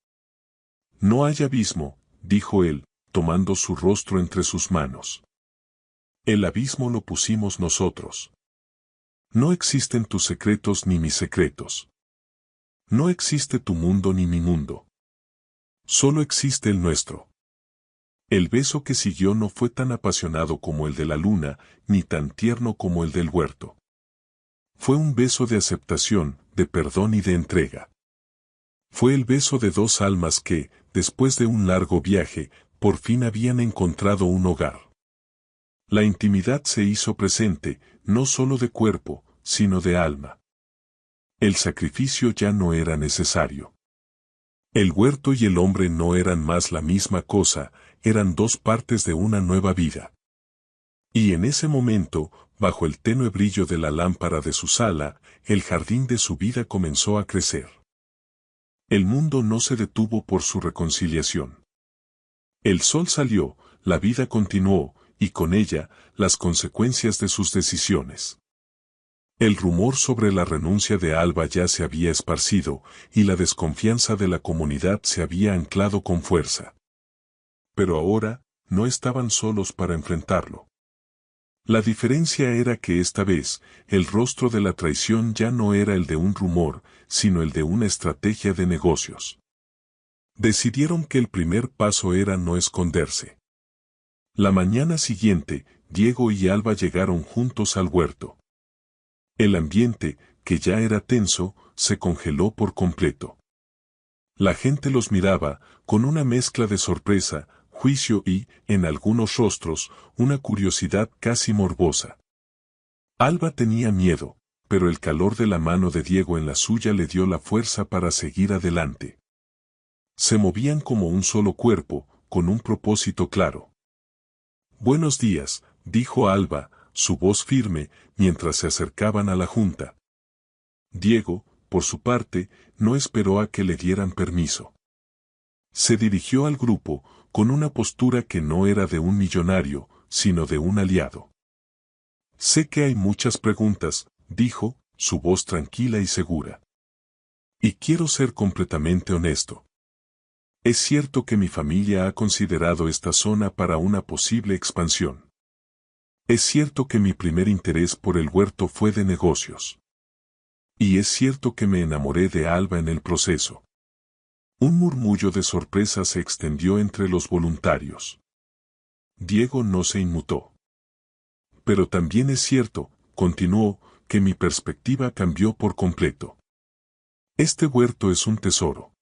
No hay abismo, dijo él, tomando su rostro entre sus manos. El abismo lo pusimos nosotros. No existen tus secretos ni mis secretos. No existe tu mundo ni mi mundo. Solo existe el nuestro. El beso que siguió no fue tan apasionado como el de la luna, ni tan tierno como el del huerto. Fue un beso de aceptación, de perdón y de entrega. Fue el beso de dos almas que, después de un largo viaje, por fin habían encontrado un hogar. La intimidad se hizo presente, no solo de cuerpo, sino de alma. El sacrificio ya no era necesario. El huerto y el hombre no eran más la misma cosa, eran dos partes de una nueva vida. Y en ese momento, bajo el tenue brillo de la lámpara de su sala, el jardín de su vida comenzó a crecer. El mundo no se detuvo por su reconciliación. El sol salió, la vida continuó, y con ella, las consecuencias de sus decisiones. El rumor sobre la renuncia de Alba ya se había esparcido, y la desconfianza de la comunidad se había anclado con fuerza. Pero ahora, no estaban solos para enfrentarlo. La diferencia era que esta vez, el rostro de la traición ya no era el de un rumor, sino el de una estrategia de negocios. Decidieron que el primer paso era no esconderse. La mañana siguiente, Diego y Alba llegaron juntos al huerto. El ambiente, que ya era tenso, se congeló por completo. La gente los miraba, con una mezcla de sorpresa, juicio y, en algunos rostros, una curiosidad casi morbosa. Alba tenía miedo, pero el calor de la mano de Diego en la suya le dio la fuerza para seguir adelante. Se movían como un solo cuerpo, con un propósito claro. «Buenos días», dijo Alba, su voz firme, mientras se acercaban a la junta. Diego, por su parte, no esperó a que le dieran permiso. Se dirigió al grupo, con una postura que no era de un millonario, sino de un aliado. «Sé que hay muchas preguntas», dijo, su voz tranquila y segura. «Y quiero ser completamente honesto. Es cierto que mi familia ha considerado esta zona para una posible expansión. Es cierto que mi primer interés por el huerto fue de negocios. Y es cierto que me enamoré de Alba en el proceso». Un murmullo de sorpresa se extendió entre los voluntarios. Diego no se inmutó. «Pero también es cierto», continuó, «que mi perspectiva cambió por completo. Este huerto es un tesoro.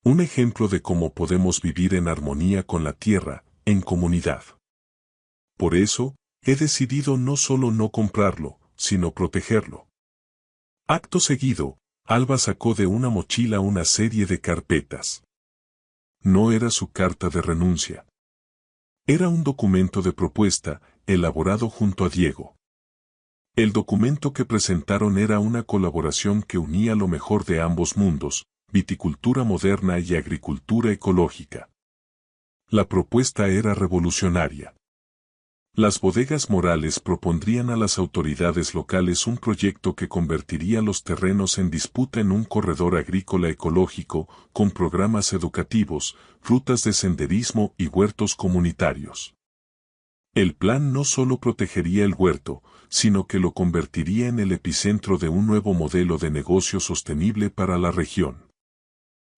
Un ejemplo de cómo podemos vivir en armonía con la tierra, en comunidad. Por eso, he decidido no solo no comprarlo, sino protegerlo». Acto seguido, Alba sacó de una mochila una serie de carpetas. No era su carta de renuncia. Era un documento de propuesta, elaborado junto a Diego. El documento que presentaron era una colaboración que unía lo mejor de ambos mundos, viticultura moderna y agricultura ecológica. La propuesta era revolucionaria. Las bodegas Morales propondrían a las autoridades locales un proyecto que convertiría los terrenos en disputa en un corredor agrícola ecológico, con programas educativos, rutas de senderismo y huertos comunitarios. El plan no solo protegería el huerto, sino que lo convertiría en el epicentro de un nuevo modelo de negocio sostenible para la región.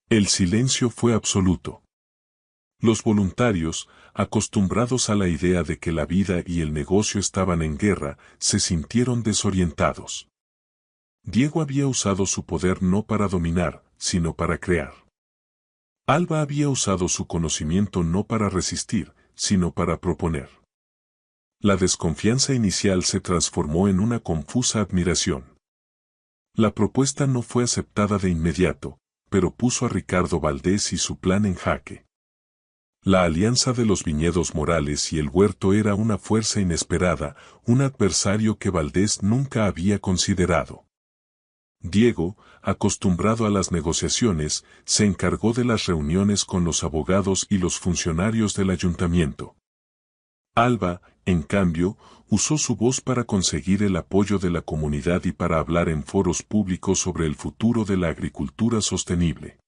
El silencio fue absoluto. Los voluntarios, acostumbrados a la idea de que la vida y el negocio estaban en guerra, se sintieron desorientados. Diego había usado su poder no para dominar, sino para crear. Alba había usado su conocimiento no para resistir, sino para proponer. La desconfianza inicial se transformó en una confusa admiración. La propuesta no fue aceptada de inmediato, pero puso a Ricardo Valdés y su plan en jaque. La alianza de los viñedos Morales y el huerto era una fuerza inesperada, un adversario que Valdés nunca había considerado. Diego, acostumbrado a las negociaciones, se encargó de las reuniones con los abogados y los funcionarios del ayuntamiento. Alba, en cambio, usó su voz para conseguir el apoyo de la comunidad y para hablar en foros públicos sobre el futuro de la agricultura sostenible.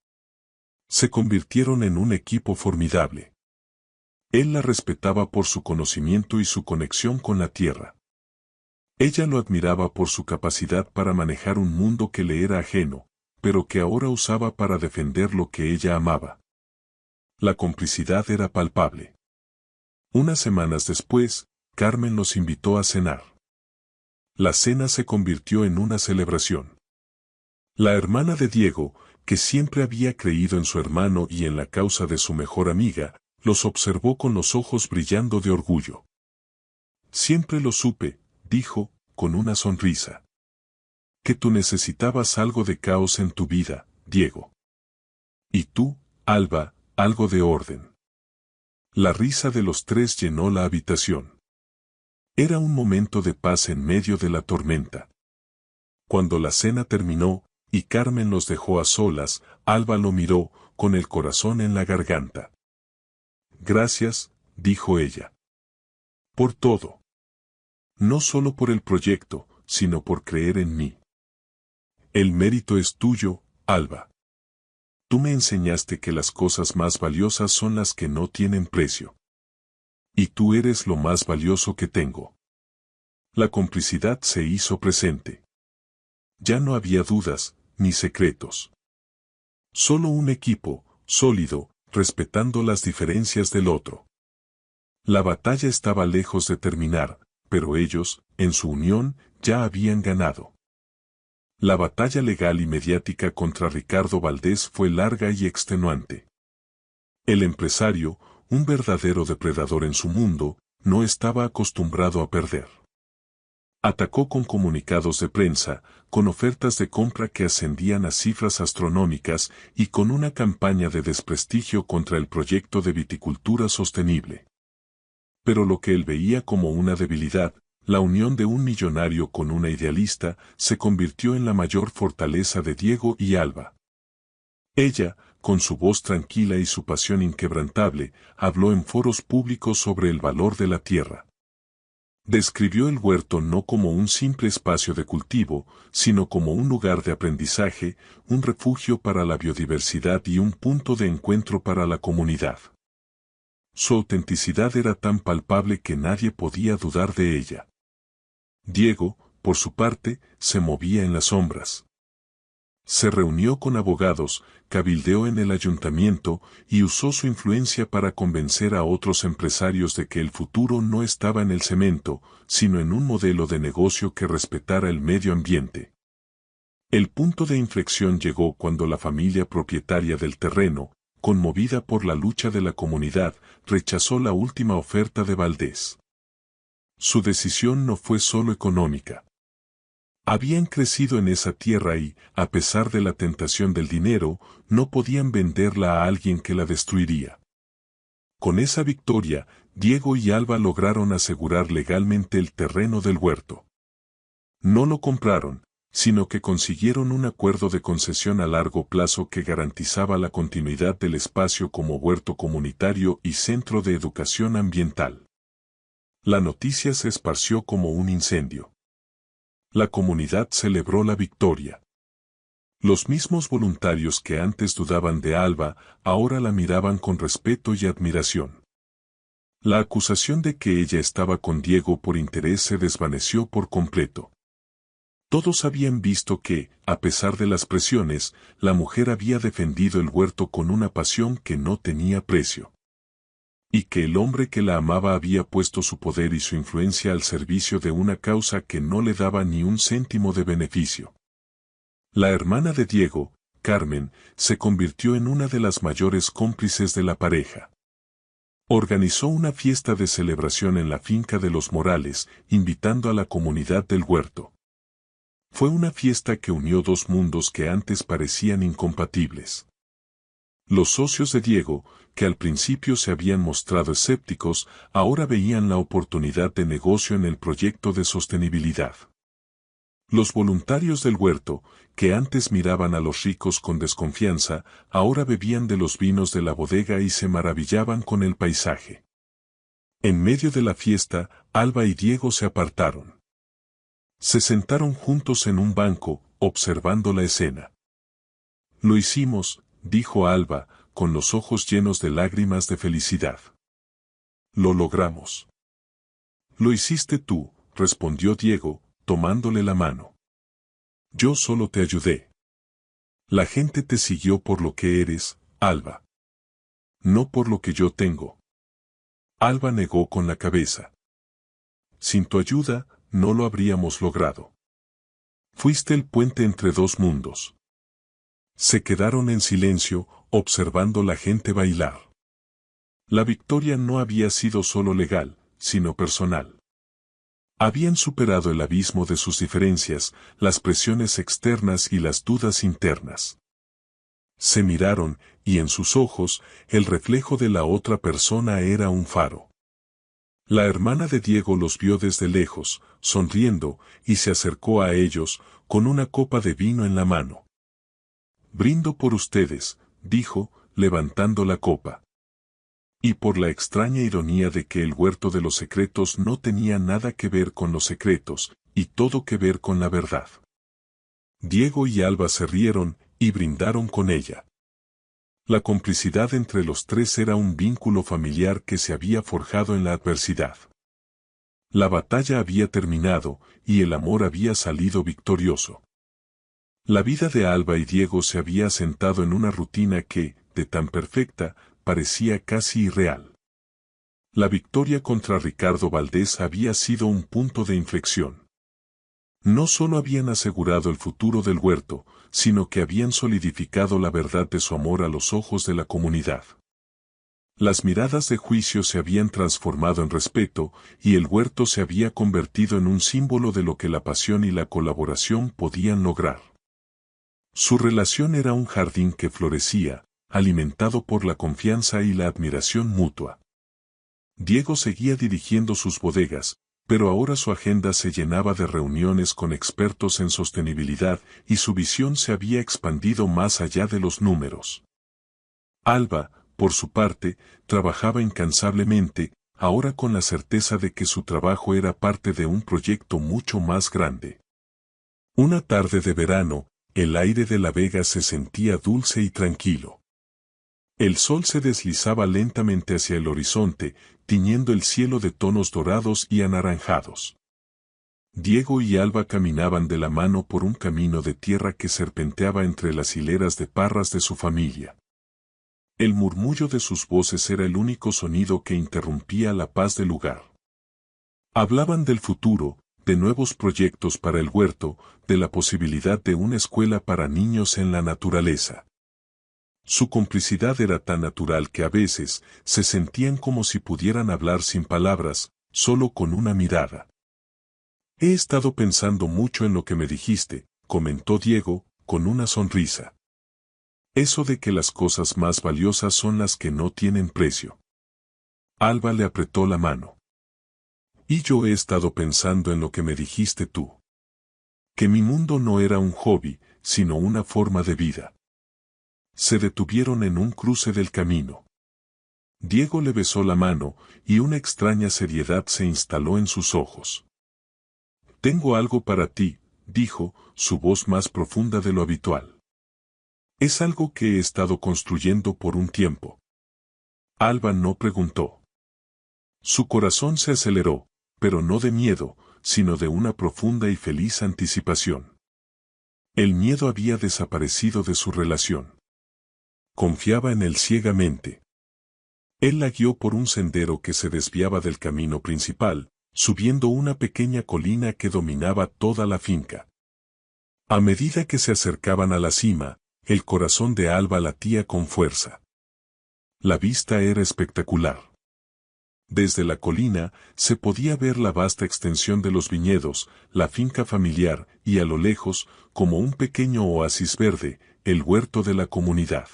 Se convirtieron en un equipo formidable. Él la respetaba por su conocimiento y su conexión con la tierra. Ella lo admiraba por su capacidad para manejar un mundo que le era ajeno, pero que ahora usaba para defender lo que ella amaba. La complicidad era palpable. Unas semanas después, Carmen los invitó a cenar. La cena se convirtió en una celebración. La hermana de Diego, que siempre había creído en su hermano y en la causa de su mejor amiga, los observó con los ojos brillando de orgullo. Siempre lo supe, dijo, con una sonrisa. Que tú necesitabas algo de caos en tu vida, Diego. Y tú, Alba, algo de orden. La risa de los tres llenó la habitación. Era un momento de paz en medio de la tormenta. Cuando la cena terminó, y Carmen los dejó a solas, Alba lo miró, con el corazón en la garganta. Gracias, dijo ella. Por todo. No solo por el proyecto, sino por creer en mí. El mérito es tuyo, Alba. Tú me enseñaste que las cosas más valiosas son las que no tienen precio. Y tú eres lo más valioso que tengo. La complicidad se hizo presente. Ya no había dudas, ni secretos. Solo un equipo, sólido, respetando las diferencias del otro. La batalla estaba lejos de terminar, pero ellos, en su unión, ya habían ganado. La batalla legal y mediática contra Ricardo Valdés fue larga y extenuante. El empresario, un verdadero depredador en su mundo, no estaba acostumbrado a perder. Atacó con comunicados de prensa, con ofertas de compra que ascendían a cifras astronómicas y con una campaña de desprestigio contra el proyecto de viticultura sostenible. Pero lo que él veía como una debilidad, la unión de un millonario con una idealista, se convirtió en la mayor fortaleza de Diego y Alba. Ella, con su voz tranquila y su pasión inquebrantable, habló en foros públicos sobre el valor de la tierra. Describió el huerto no como un simple espacio de cultivo, sino como un lugar de aprendizaje, un refugio para la biodiversidad y un punto de encuentro para la comunidad. Su autenticidad era tan palpable que nadie podía dudar de ella. Diego, por su parte, se movía en las sombras. Se reunió con abogados, cabildeó en el ayuntamiento y usó su influencia para convencer a otros empresarios de que el futuro no estaba en el cemento, sino en un modelo de negocio que respetara el medio ambiente. El punto de inflexión llegó cuando la familia propietaria del terreno, conmovida por la lucha de la comunidad, rechazó la última oferta de Valdés. Su decisión no fue solo económica. Habían crecido en esa tierra y, a pesar de la tentación del dinero, no podían venderla a alguien que la destruiría. Con esa victoria, Diego y Alba lograron asegurar legalmente el terreno del huerto. No lo compraron, sino que consiguieron un acuerdo de concesión a largo plazo que garantizaba la continuidad del espacio como huerto comunitario y centro de educación ambiental. La noticia se esparció como un incendio. La comunidad celebró la victoria. Los mismos voluntarios que antes dudaban de Alba, ahora la miraban con respeto y admiración. La acusación de que ella estaba con Diego por interés se desvaneció por completo. Todos habían visto que, a pesar de las presiones, la mujer había defendido el huerto con una pasión que no tenía precio. Y que el hombre que la amaba había puesto su poder y su influencia al servicio de una causa que no le daba ni un céntimo de beneficio. La hermana de Diego, Carmen, se convirtió en una de las mayores cómplices de la pareja. Organizó una fiesta de celebración en la finca de los Morales, invitando a la comunidad del huerto. Fue una fiesta que unió dos mundos que antes parecían incompatibles. Los socios de Diego, que al principio se habían mostrado escépticos, ahora veían la oportunidad de negocio en el proyecto de sostenibilidad. Los voluntarios del huerto, que antes miraban a los ricos con desconfianza, ahora bebían de los vinos de la bodega y se maravillaban con el paisaje. En medio de la fiesta, Alba y Diego se apartaron. Se sentaron juntos en un banco, observando la escena. Lo hicimos, dijo Alba, con los ojos llenos de lágrimas de felicidad. Lo logramos. Lo hiciste tú, respondió Diego, tomándole la mano. Yo solo te ayudé. La gente te siguió por lo que eres, Alba. No por lo que yo tengo. Alba negó con la cabeza. Sin tu ayuda, no lo habríamos logrado. Fuiste el puente entre dos mundos. Se quedaron en silencio, observando la gente bailar. La victoria no había sido solo legal, sino personal. Habían superado el abismo de sus diferencias, las presiones externas y las dudas internas. Se miraron, y en sus ojos, el reflejo de la otra persona era un faro. La hermana de Diego los vio desde lejos, sonriendo, y se acercó a ellos, con una copa de vino en la mano. «Brindo por ustedes», dijo, levantando la copa. Y por la extraña ironía de que el huerto de los secretos no tenía nada que ver con los secretos, y todo que ver con la verdad. Diego y Alba se rieron, y brindaron con ella. La complicidad entre los tres era un vínculo familiar que se había forjado en la adversidad. La batalla había terminado, y el amor había salido victorioso. La vida de Alba y Diego se había asentado en una rutina que, de tan perfecta, parecía casi irreal. La victoria contra Ricardo Valdés había sido un punto de inflexión. No solo habían asegurado el futuro del huerto, sino que habían solidificado la verdad de su amor a los ojos de la comunidad. Las miradas de juicio se habían transformado en respeto, y el huerto se había convertido en un símbolo de lo que la pasión y la colaboración podían lograr. Su relación era un jardín que florecía, alimentado por la confianza y la admiración mutua. Diego seguía dirigiendo sus bodegas, pero ahora su agenda se llenaba de reuniones con expertos en sostenibilidad y su visión se había expandido más allá de los números. Alba, por su parte, trabajaba incansablemente, ahora con la certeza de que su trabajo era parte de un proyecto mucho más grande. Una tarde de verano, el aire de la vega se sentía dulce y tranquilo. El sol se deslizaba lentamente hacia el horizonte, tiñendo el cielo de tonos dorados y anaranjados. Diego y Alba caminaban de la mano por un camino de tierra que serpenteaba entre las hileras de parras de su familia. El murmullo de sus voces era el único sonido que interrumpía la paz del lugar. Hablaban del futuro, de nuevos proyectos para el huerto, de la posibilidad de una escuela para niños en la naturaleza. Su complicidad era tan natural que a veces se sentían como si pudieran hablar sin palabras, solo con una mirada. «He estado pensando mucho en lo que me dijiste», comentó Diego, con una sonrisa. «Eso de que las cosas más valiosas son las que no tienen precio». Alba le apretó la mano. «Y yo he estado pensando en lo que me dijiste tú. Que mi mundo no era un hobby, sino una forma de vida». Se detuvieron en un cruce del camino. Diego le besó la mano, y una extraña seriedad se instaló en sus ojos. «Tengo algo para ti», dijo, su voz más profunda de lo habitual. «Es algo que he estado construyendo por un tiempo». Alba no preguntó. Su corazón se aceleró, pero no de miedo, sino de una profunda y feliz anticipación. El miedo había desaparecido de su relación. Confiaba en él ciegamente. Él la guió por un sendero que se desviaba del camino principal, subiendo una pequeña colina que dominaba toda la finca. A medida que se acercaban a la cima, el corazón de Alba latía con fuerza. La vista era espectacular. Desde la colina se podía ver la vasta extensión de los viñedos, la finca familiar y a lo lejos, como un pequeño oasis verde, el huerto de la comunidad.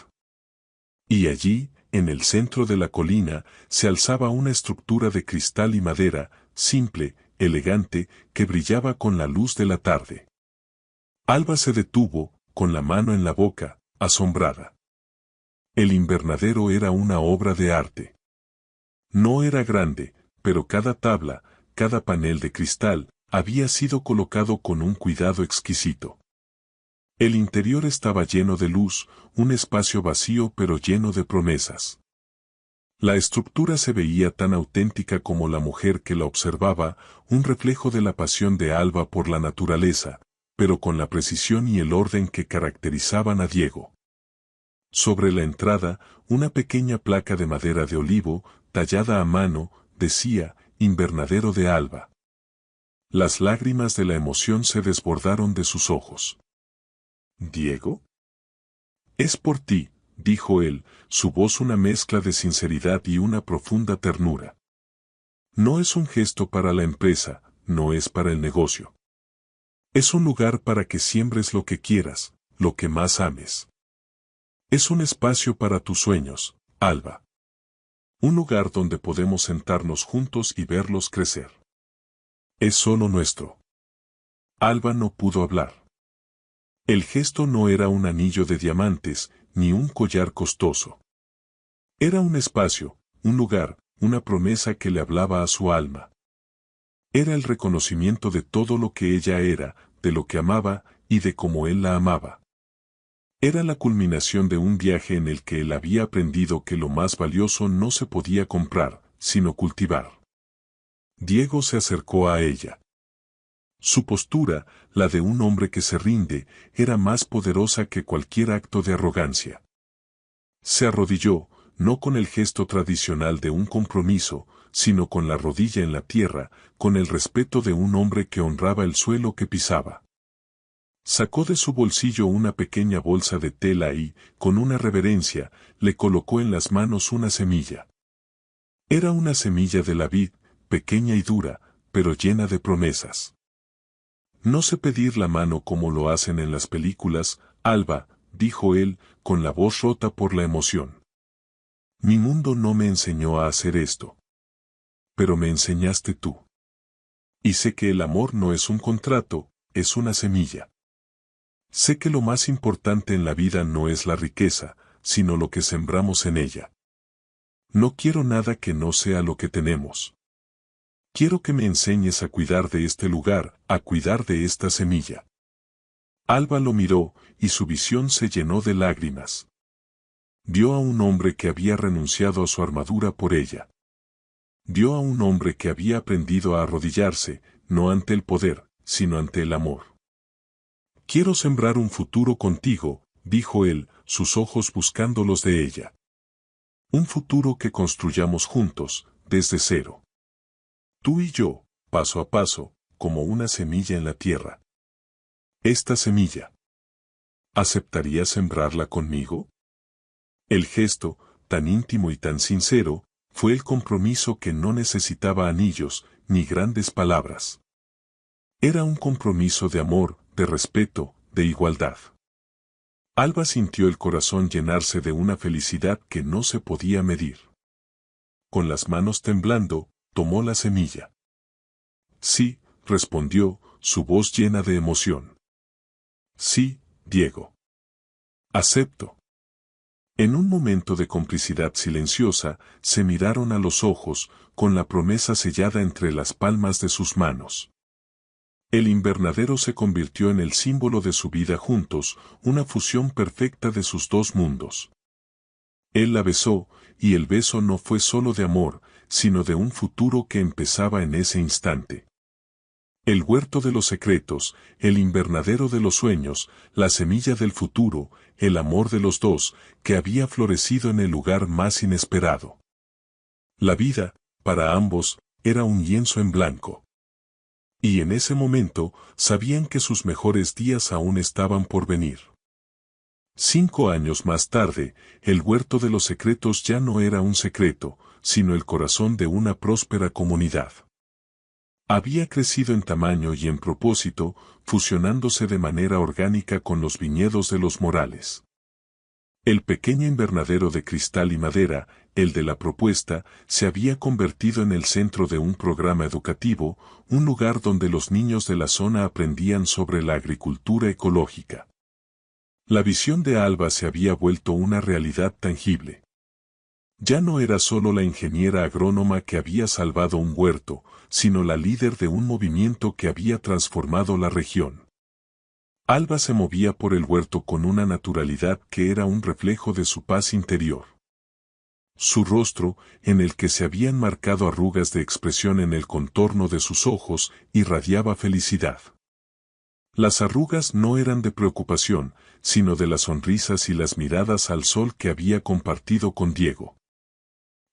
Y allí, en el centro de la colina, se alzaba una estructura de cristal y madera, simple, elegante, que brillaba con la luz de la tarde. Alba se detuvo, con la mano en la boca, asombrada. El invernadero era una obra de arte. No era grande, pero cada tabla, cada panel de cristal, había sido colocado con un cuidado exquisito. El interior estaba lleno de luz, un espacio vacío pero lleno de promesas. La estructura se veía tan auténtica como la mujer que la observaba, un reflejo de la pasión de Alba por la naturaleza, pero con la precisión y el orden que caracterizaban a Diego. Sobre la entrada, una pequeña placa de madera de olivo, tallada a mano, decía, «Invernadero de Alba». Las lágrimas de la emoción se desbordaron de sus ojos. «¿Diego?», Es por ti, dijo él, su voz una mezcla de sinceridad y una profunda ternura. No es un gesto para la empresa, no es para el negocio. Es un lugar para que siembres lo que quieras, lo que más ames. Es un espacio para tus sueños, Alba. Un lugar donde podemos sentarnos juntos y verlos crecer. Es solo nuestro. Alba no pudo hablar. El gesto no era un anillo de diamantes, ni un collar costoso. Era un espacio, un lugar, una promesa que le hablaba a su alma. Era el reconocimiento de todo lo que ella era, de lo que amaba, y de cómo él la amaba. Era la culminación de un viaje en el que él había aprendido que lo más valioso no se podía comprar, sino cultivar. Diego se acercó a ella. Su postura, la de un hombre que se rinde, era más poderosa que cualquier acto de arrogancia. Se arrodilló, no con el gesto tradicional de un compromiso, sino con la rodilla en la tierra, con el respeto de un hombre que honraba el suelo que pisaba. Sacó de su bolsillo una pequeña bolsa de tela y, con una reverencia, le colocó en las manos una semilla. Era una semilla de la vid, pequeña y dura, pero llena de promesas. No sé pedir la mano como lo hacen en las películas, Alba, dijo él, con la voz rota por la emoción. Mi mundo no me enseñó a hacer esto. Pero me enseñaste tú. Y sé que el amor no es un contrato, es una semilla. Sé que lo más importante en la vida no es la riqueza, sino lo que sembramos en ella. No quiero nada que no sea lo que tenemos. Quiero que me enseñes a cuidar de este lugar, a cuidar de esta semilla. Alba lo miró, y su visión se llenó de lágrimas. Vio a un hombre que había renunciado a su armadura por ella. Vio a un hombre que había aprendido a arrodillarse, no ante el poder, sino ante el amor. Quiero sembrar un futuro contigo, dijo él, sus ojos buscando los de ella. Un futuro que construyamos juntos, desde cero. Tú y yo, paso a paso, como una semilla en la tierra. Esta semilla. ¿Aceptarías sembrarla conmigo? El gesto, tan íntimo y tan sincero, fue el compromiso que no necesitaba anillos, ni grandes palabras. Era un compromiso de amor, de respeto, de igualdad. Alba sintió el corazón llenarse de una felicidad que no se podía medir. Con las manos temblando, tomó la semilla. Sí, respondió, su voz llena de emoción. Sí, Diego. Acepto. En un momento de complicidad silenciosa, se miraron a los ojos, con la promesa sellada entre las palmas de sus manos. El invernadero se convirtió en el símbolo de su vida juntos, una fusión perfecta de sus dos mundos. Él la besó, y el beso no fue solo de amor, sino de un futuro que empezaba en ese instante. El huerto de los secretos, el invernadero de los sueños, la semilla del futuro, el amor de los dos, que había florecido en el lugar más inesperado. La vida, para ambos, era un lienzo en blanco. Y en ese momento, sabían que sus mejores días aún estaban por venir. 5 años más tarde, el huerto de los secretos ya no era un secreto, sino el corazón de una próspera comunidad. Había crecido en tamaño y en propósito, fusionándose de manera orgánica con los viñedos de los Morales. El pequeño invernadero de cristal y madera, el de la propuesta, se había convertido en el centro de un programa educativo, un lugar donde los niños de la zona aprendían sobre la agricultura ecológica. La visión de Alba se había vuelto una realidad tangible. Ya no era solo la ingeniera agrónoma que había salvado un huerto, sino la líder de un movimiento que había transformado la región. Alba se movía por el huerto con una naturalidad que era un reflejo de su paz interior. Su rostro, en el que se habían marcado arrugas de expresión en el contorno de sus ojos, irradiaba felicidad. Las arrugas no eran de preocupación, sino de las sonrisas y las miradas al sol que había compartido con Diego.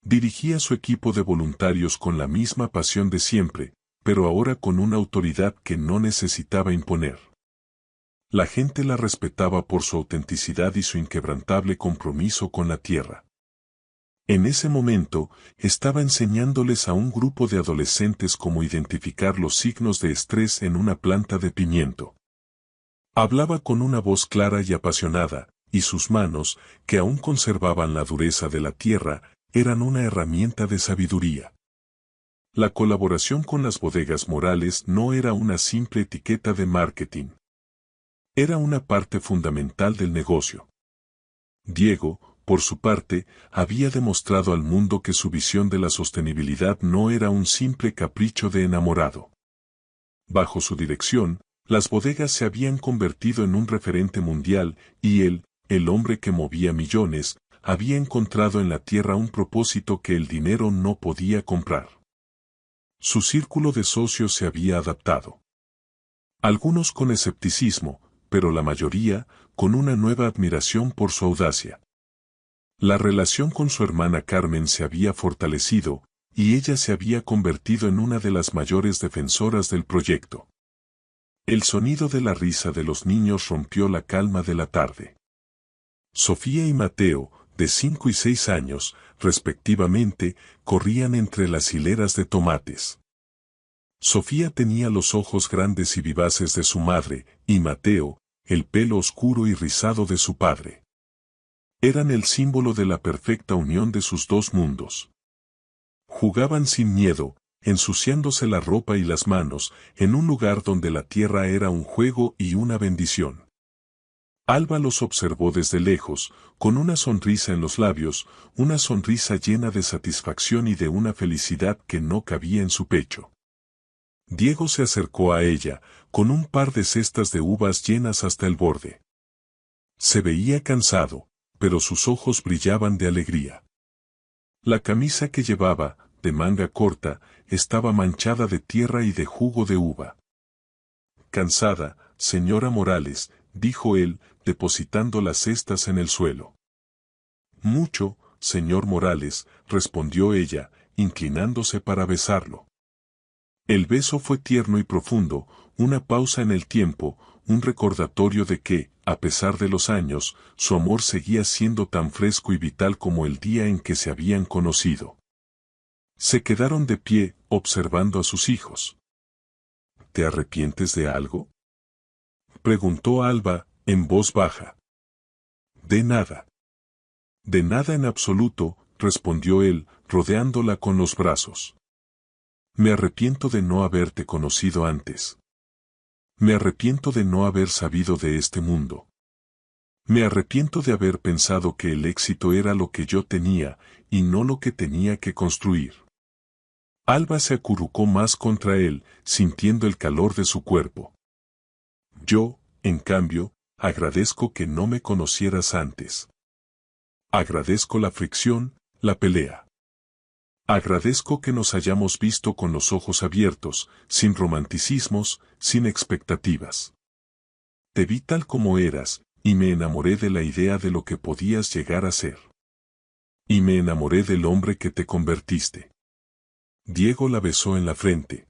Dirigía su equipo de voluntarios con la misma pasión de siempre, pero ahora con una autoridad que no necesitaba imponer. La gente la respetaba por su autenticidad y su inquebrantable compromiso con la tierra. En ese momento, estaba enseñándoles a un grupo de adolescentes cómo identificar los signos de estrés en una planta de pimiento. Hablaba con una voz clara y apasionada, y sus manos, que aún conservaban la dureza de la tierra, eran una herramienta de sabiduría. La colaboración con las bodegas Morales no era una simple etiqueta de marketing. Era una parte fundamental del negocio. Diego, por su parte, había demostrado al mundo que su visión de la sostenibilidad no era un simple capricho de enamorado. Bajo su dirección, las bodegas se habían convertido en un referente mundial y él, el hombre que movía millones, había encontrado en la tierra un propósito que el dinero no podía comprar. Su círculo de socios se había adaptado. Algunos con escepticismo, pero la mayoría con una nueva admiración por su audacia. La relación con su hermana Carmen se había fortalecido, y ella se había convertido en una de las mayores defensoras del proyecto. El sonido de la risa de los niños rompió la calma de la tarde. Sofía y Mateo, de 5 y 6 años, respectivamente, corrían entre las hileras de tomates. Sofía tenía los ojos grandes y vivaces de su madre, y Mateo, el pelo oscuro y rizado de su padre. Eran el símbolo de la perfecta unión de sus dos mundos. Jugaban sin miedo, ensuciándose la ropa y las manos, en un lugar donde la tierra era un juego y una bendición. Alba los observó desde lejos, con una sonrisa en los labios, una sonrisa llena de satisfacción y de una felicidad que no cabía en su pecho. Diego se acercó a ella, con un par de cestas de uvas llenas hasta el borde. Se veía cansado, pero sus ojos brillaban de alegría. La camisa que llevaba, de manga corta, estaba manchada de tierra y de jugo de uva. «Cansada, señora Morales», dijo él, depositando las cestas en el suelo. «Mucho, señor Morales», respondió ella, inclinándose para besarlo. El beso fue tierno y profundo, una pausa en el tiempo, un recordatorio de que, a pesar de los años, su amor seguía siendo tan fresco y vital como el día en que se habían conocido. Se quedaron de pie, observando a sus hijos. «¿Te arrepientes de algo?», preguntó Alba, en voz baja. «De nada». «De nada en absoluto», respondió él, rodeándola con los brazos. «Me arrepiento de no haberte conocido antes. Me arrepiento de no haber sabido de este mundo. Me arrepiento de haber pensado que el éxito era lo que yo tenía, y no lo que tenía que construir». Alba se acurrucó más contra él, sintiendo el calor de su cuerpo. «Yo, en cambio, agradezco que no me conocieras antes. Agradezco la fricción, la pelea. Agradezco que nos hayamos visto con los ojos abiertos, sin romanticismos, sin expectativas. Te vi tal como eras, y me enamoré de la idea de lo que podías llegar a ser. Y me enamoré del hombre que te convertiste». Diego la besó en la frente.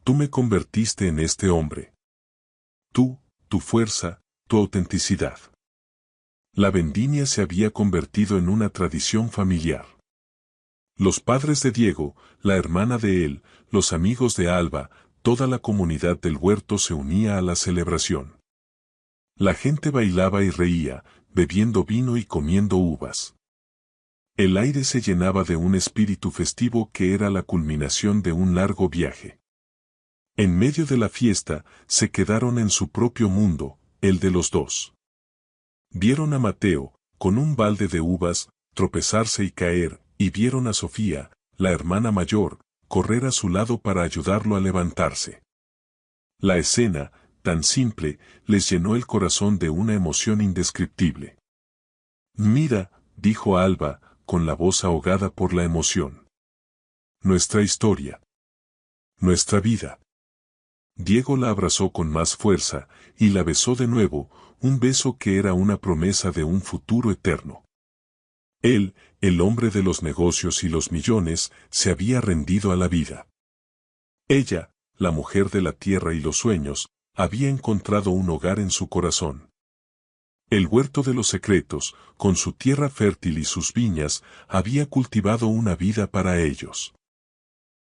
«Tú me convertiste en este hombre. Tú, tu fuerza, tu autenticidad». La vendimia se había convertido en una tradición familiar. Los padres de Diego, la hermana de él, los amigos de Alba, toda la comunidad del huerto se unía a la celebración. La gente bailaba y reía, bebiendo vino y comiendo uvas. El aire se llenaba de un espíritu festivo que era la culminación de un largo viaje. En medio de la fiesta, se quedaron en su propio mundo, el de los dos. Vieron a Mateo, con un balde de uvas, tropezarse y caer, y vieron a Sofía, la hermana mayor, correr a su lado para ayudarlo a levantarse. La escena, tan simple, les llenó el corazón de una emoción indescriptible. «Mira», dijo Alba, con la voz ahogada por la emoción. «Nuestra historia. Nuestra vida». Diego la abrazó con más fuerza, y la besó de nuevo, un beso que era una promesa de un futuro eterno. Él, el hombre de los negocios y los millones, se había rendido a la vida. Ella, la mujer de la tierra y los sueños, había encontrado un hogar en su corazón. El huerto de los secretos, con su tierra fértil y sus viñas, había cultivado una vida para ellos.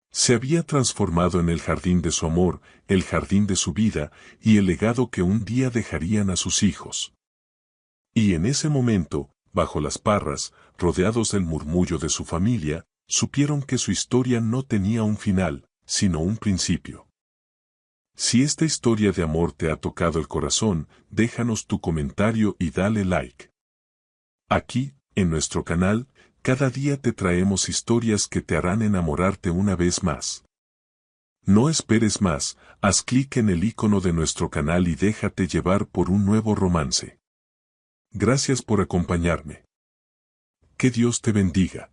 Se había transformado en el jardín de su amor, el jardín de su vida, y el legado que un día dejarían a sus hijos. Y en ese momento, bajo las parras, rodeados del murmullo de su familia, supieron que su historia no tenía un final, sino un principio. Si esta historia de amor te ha tocado el corazón, déjanos tu comentario y dale like. Aquí, en nuestro canal, cada día te traemos historias que te harán enamorarte una vez más. No esperes más, haz clic en el icono de nuestro canal y déjate llevar por un nuevo romance. Gracias por acompañarme. Que Dios te bendiga.